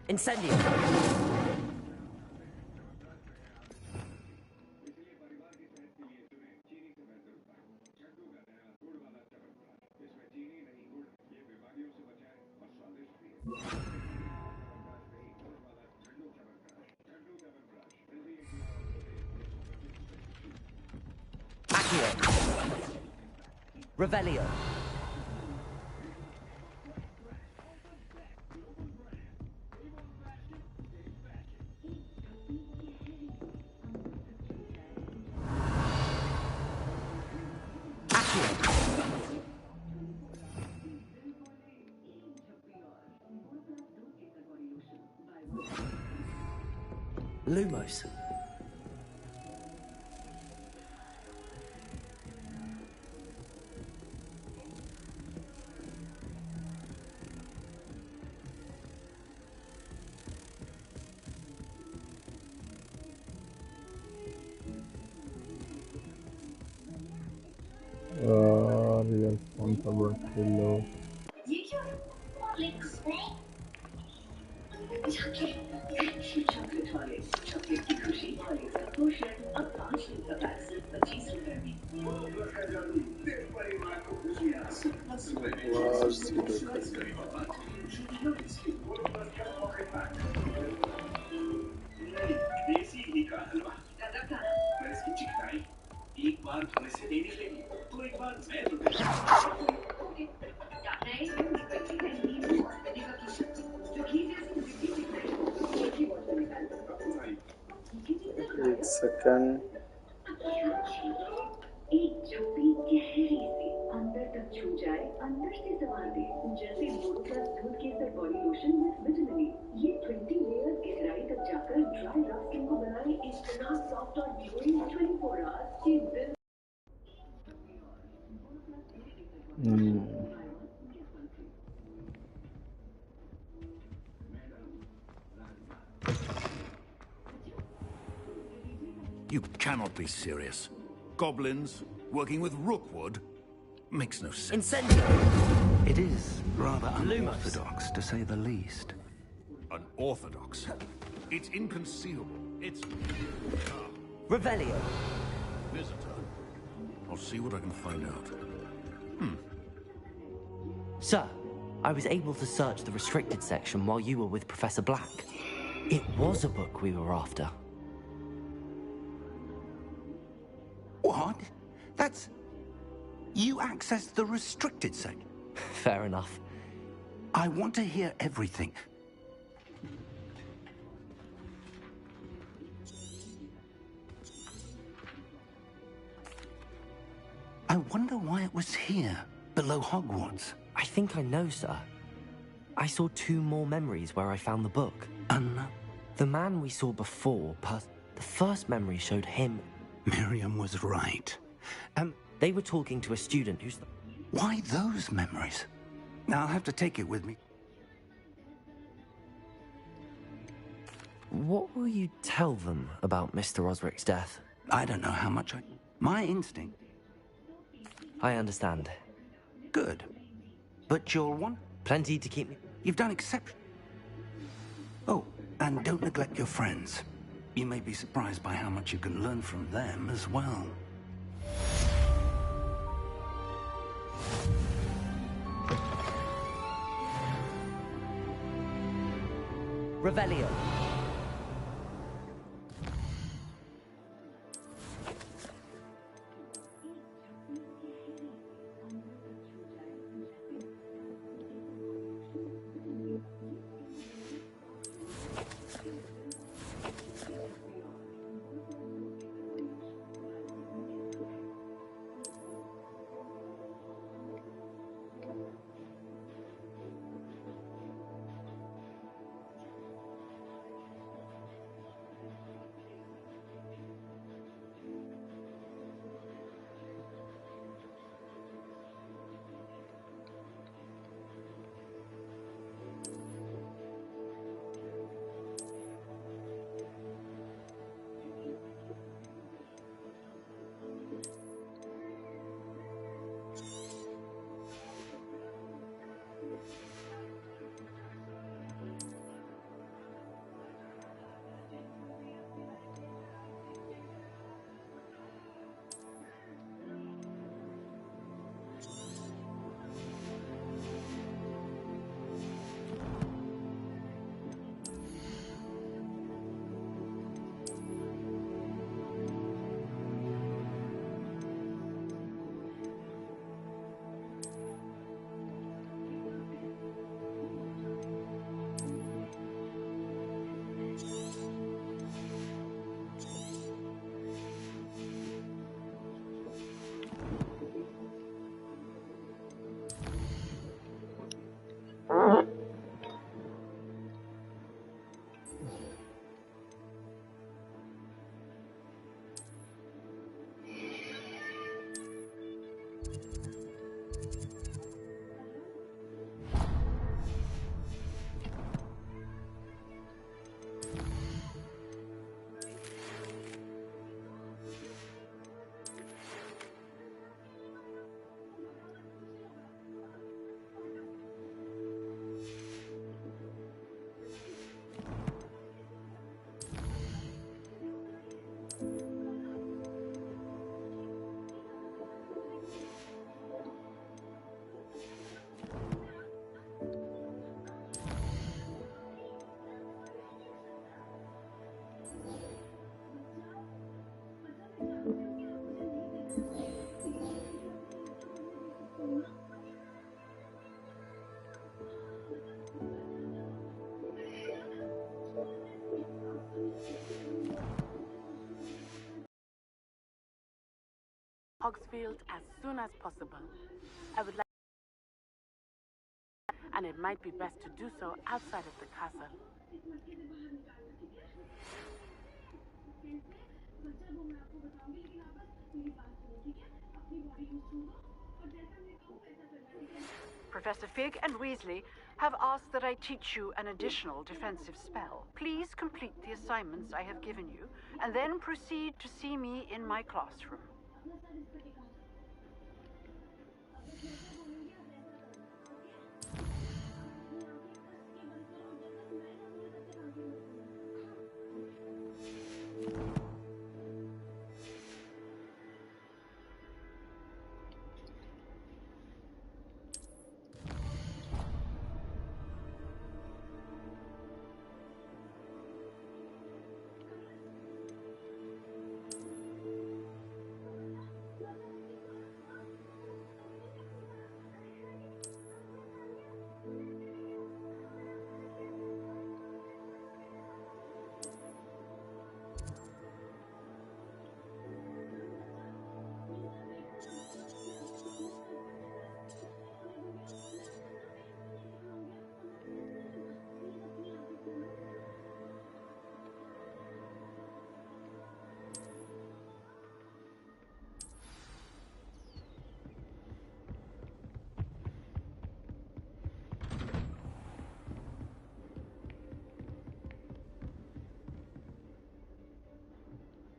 Incendio. Revelio. Lumos. Real phone cover hello. एक second एक झुकी गहरी सी अंदर तक छू जाए अंदर से सवार दे जैसे बोरोप्लस दूध केसर बॉडी लोशन विद विटामिन ये 20 लेयर्स गहराई तक जाकर ड्राई रफ स्किन को बनाए इतना सॉफ्ट और ग्लोइंग 24 आवर्स कि दिल You cannot be serious. Goblins working with Rookwood makes no sense. Incendio. It is rather unorthodox, to say the least. Unorthodox? It's inconceivable. It's... Revelio. Visitor. I'll see what I can find out. Sir, I was able to search the restricted section while you were with Professor Black. It was a book we were after. What? That's... You accessed the restricted section? Fair enough. I want to hear everything. I wonder why it was here, below Hogwarts. I think I know, sir. I saw 2 more memories where I found the book. The man we saw before, the first memory showed him. Miriam was right. They were talking to a student who's... Why those memories? I'll have to take it with me. What will you tell them about Mr. Osric's death? I don't know how much My instinct. I understand. Good. But you'll want... Plenty to keep me... You've done exception. Oh, and don't neglect your friends. You may be surprised by how much you can learn from them as well. Revelio. Hogsfield as soon as possible. I would like, and it might be best to do so outside of the castle. Professor Fig and Weasley have asked that I teach you an additional defensive spell. Please complete the assignments I have given you, and then proceed to see me in my classroom.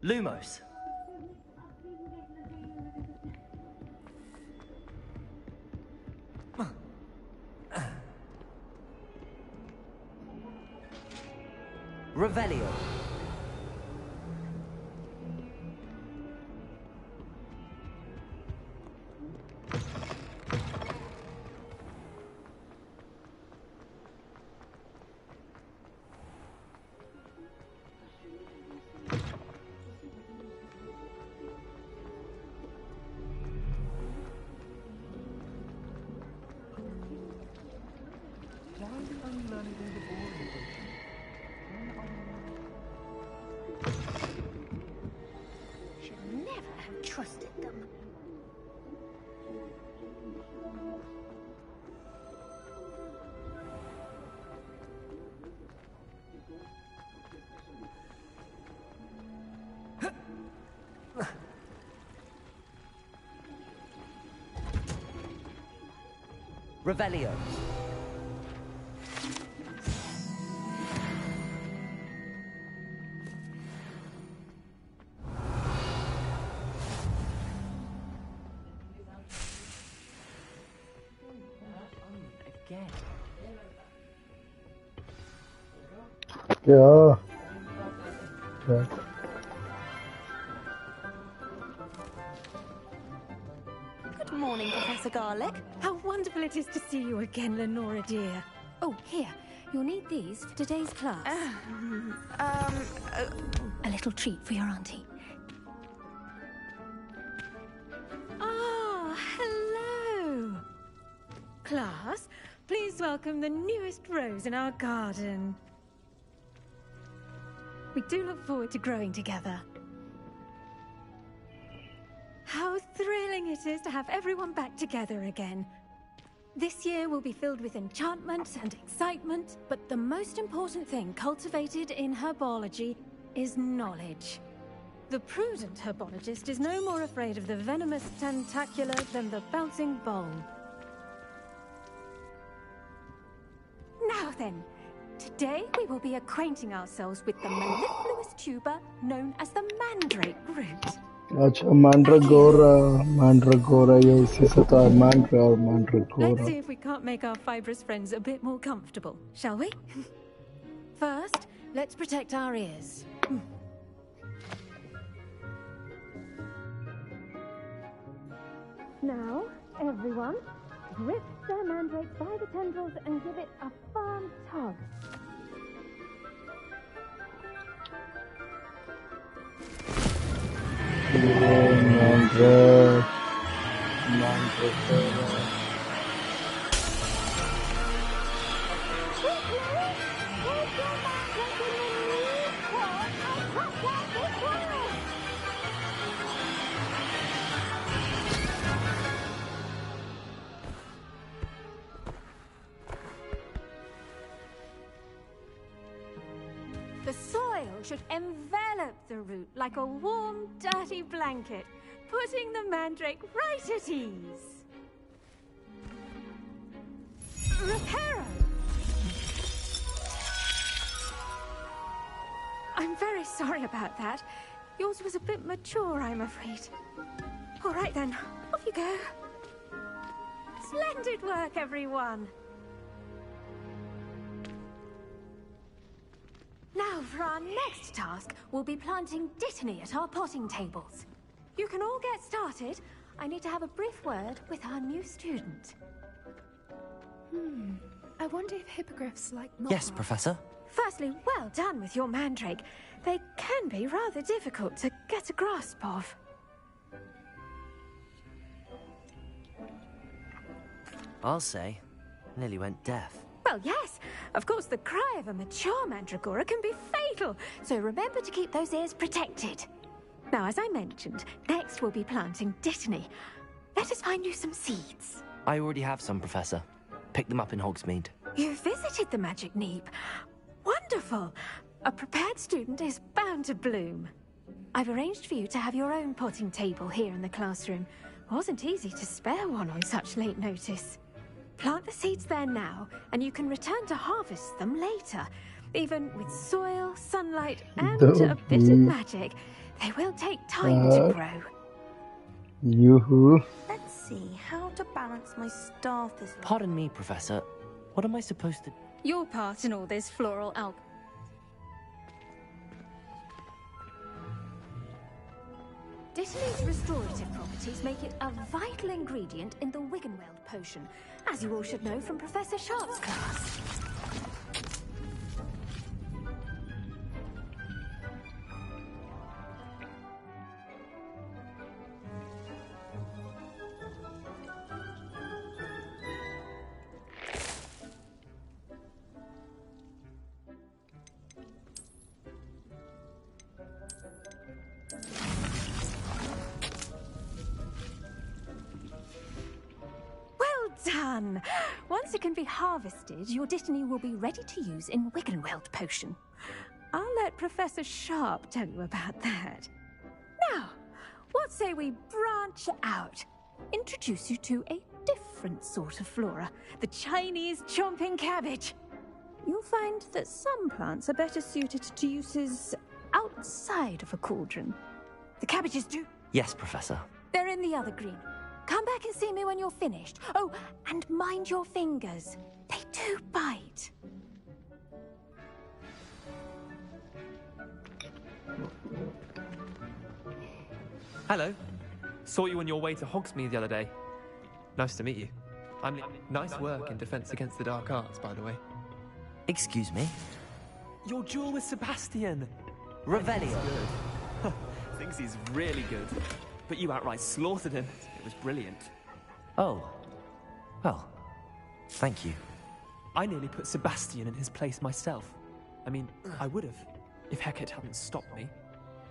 Lumos. Revelio. Should never have trusted them. Revelio. Again. क्या Good morning, Professor Garlick. How wonderful it is to see you again, Lenora dear. Oh, here. You'll need these for today's class. A little treat for your auntie. Ah, hello. Class, please welcome the newest rose in our garden. We do look forward to growing together. How thrilling it is to have everyone back together again. This year will be filled with enchantment and excitement, but the most important thing cultivated in herbology is knowledge. The prudent herbologist is no more afraid of the venomous tentacular than the bouncing bowl. Now then, today we will be acquainting ourselves with the mellifluous tuber known as the mandrake root. अच्छा mandragora ये इसी से तो mandra और mandragora. Let's see if we can't make our fibrous friends a bit more comfortable, shall we? First, let's protect our ears. Now, everyone, grip Sir Mandrake by the tendrils and give it a firm tug. Mandrake. The soil should envelop the root like a warm, dirty blanket, putting the mandrake right at ease. Reparo! I'm very sorry about that. Yours was a bit mature, I'm afraid. All right then, off you go. Splendid work, everyone. Now, for our next task, we'll be planting dittany at our potting tables. You can all get started. I need to have a brief word with our new student. I wonder if hippogriffs like Yes, Professor. Firstly, well done with your mandrake. They can be rather difficult to get a grasp of. I'll say, nearly went deaf. Well, yes. Of course, the cry of a mature mandragora can be fatal, so remember to keep those ears protected. Now, as I mentioned, next we'll be planting dittany. Let us find you some seeds. I already have some, Professor. Picked them up in Hogsmeade. You visited the Magic Neep. Wonderful. A prepared student is bound to bloom. I've arranged for you to have your own potting table here in the classroom. Wasn't easy to spare one on such late notice. Plant the seeds there now, and you can return to harvest them later. Even with soil, sunlight, and a bit of magic, they will take time to grow. Yoo-hoo. Let's see how to balance my star thistle. Pardon me, Professor. What am I supposed to... Your part in all this floral alchemy. Dittany's restorative properties make it a vital ingredient in the Wiggenweld potion, as you all should know from Professor Sharp's class. Done! Once it can be harvested, your dittany will be ready to use in Wiggenweld potion. I'll let Professor Sharp tell you about that. Now, what say we branch out? Introduce you to a different sort of flora, the Chinese chomping cabbage. You'll find that some plants are better suited to uses outside of a cauldron. The cabbages do. Yes, Professor. They're in the other green. Come back and see me when you're finished. Oh, and mind your fingers. They do bite. Hello. Saw you on your way to Hogsmeade the other day. Nice to meet you. Nice work in Defense Against the Dark Arts, by the way. Excuse me? Your duel with Sebastian. Revelio. Thinks he's really good. But you outright slaughtered him. It was brilliant. Oh. Well, thank you. I nearly put Sebastian in his place myself. I mean, I would have, if Hecate hadn't stopped me.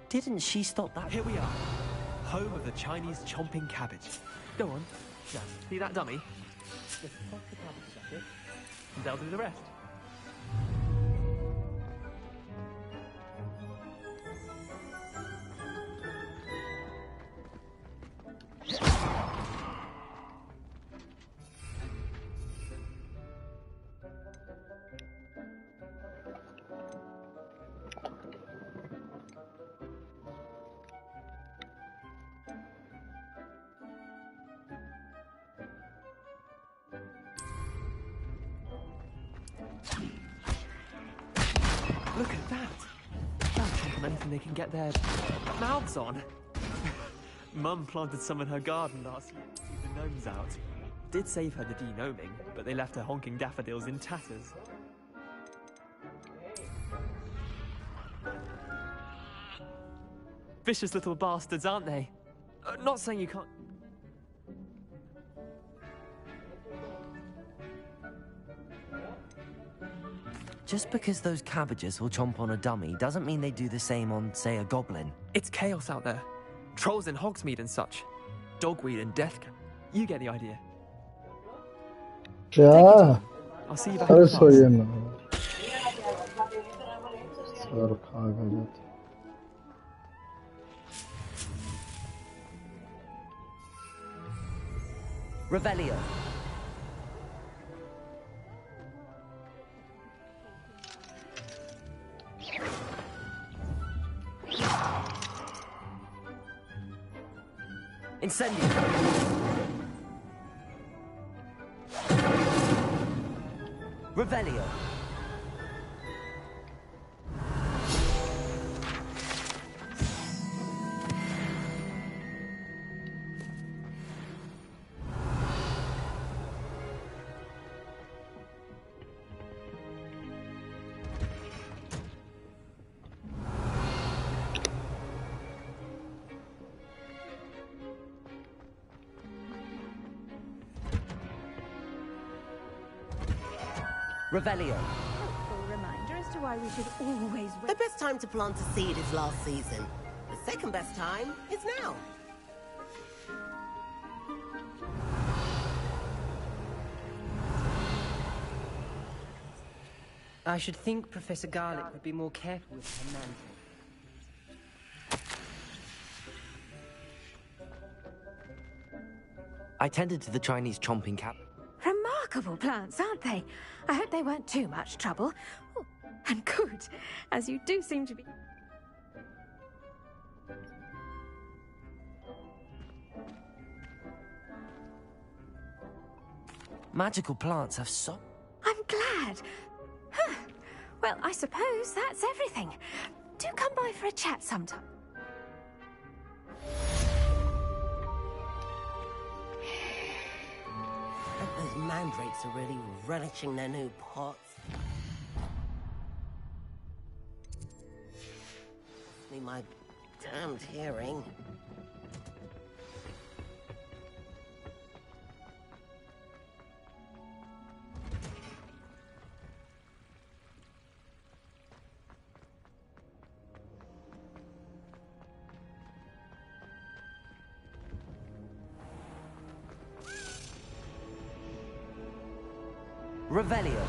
Didn't she stop that? Here we are. Home of the Chinese chomping cabbage. Go on. Yeah. See that dummy? Just pop the cabbage at it, and they'll do the rest. Look at that! They'll check on anything they can get their mouths on. Mum planted some in her garden last year to keep the gnomes out. Did save her the de-gnoming, but they left her honking daffodils in tatters. Vicious little bastards, aren't they? Not saying you can't... Just because those cabbages will chomp on a dummy doesn't mean they do the same on, say, a goblin. It's chaos out there. Trolls in Hogsmeade and such. Dogweed and death. You get the idea. क्या I'll see you back अरे in class. सोइए ना sir खा गया Revelio. Incendio. Revelio. Revelio. Helpful reminder as to why we should always wait. The best time to plant a seed is last season. The second best time is now. I should think Professor Garlick would be more careful with her mantle. I tended to the Chinese chomping cat. Remarkable plants, aren't they? I hope they weren't too much trouble. Oh, and good, as you do seem to be... Magical plants have so... I'm glad. Huh. Well, I suppose that's everything. Do come by for a chat sometime. Those mandrakes are really relishing their new pots. Me my damned hearing. Revelio.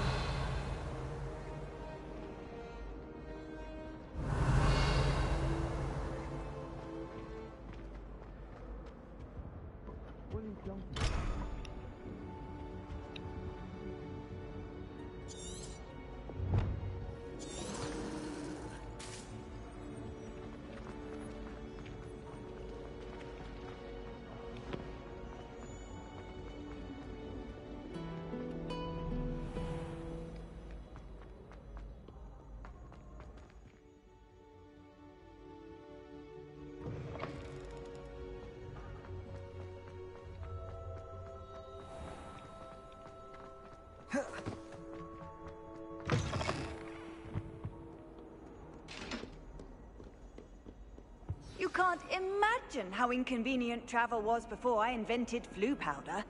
You can't imagine how inconvenient travel was before I invented flu powder.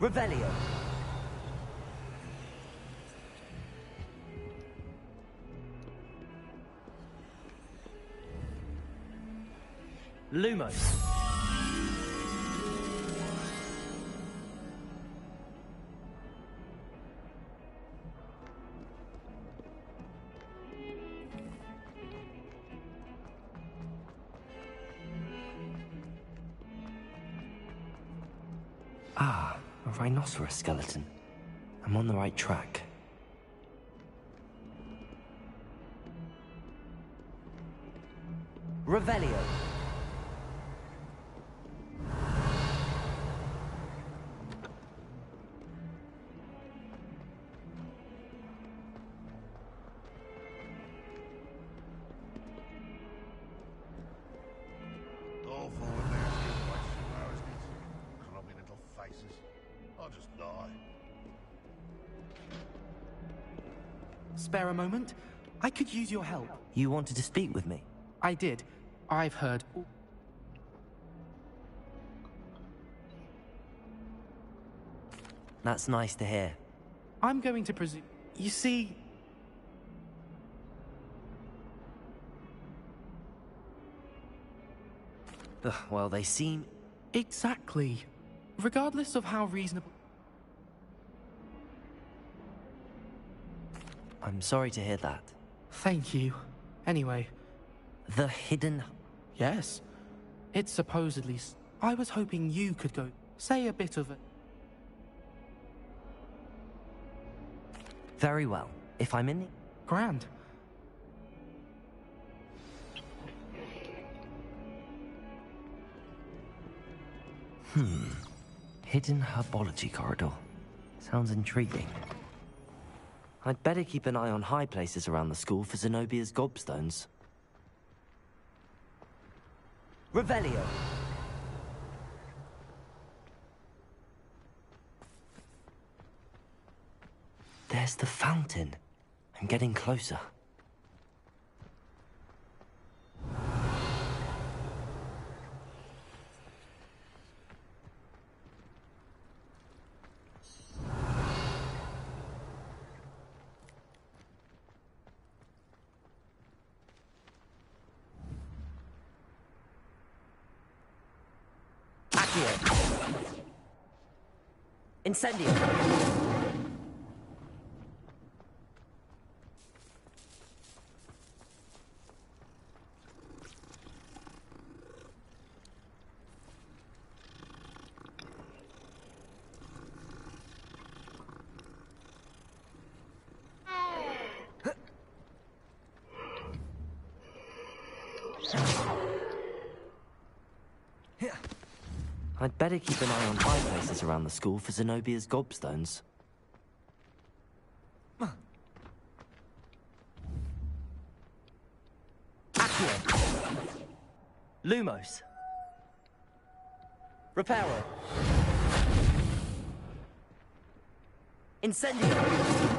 Revelio. Lumos. Ah, a rhinoceros skeleton. I'm on the right track. Revelio. just die. Spare a moment? I could use your help. You wanted to speak with me? I did. I've heard... That's nice to hear. I'm going to presume... You see... Ugh, well, they seem... Exactly. Regardless of how reasonable... I'm sorry to hear that. Thank you. Anyway... The hidden... Yes. It's supposedly... I was hoping you could go... Say a bit of it. Very well. If I'm in the... Grand. Hidden herbology corridor. Sounds intriguing. I'd better keep an eye on high places around the school for Zenobia's gobstones. Revelio! There's the fountain. I'm getting closer. Incendio! I'd better keep an eye on high places around the school for Zenobia's gobstones. Accio! Lumos! Reparo! Incendio!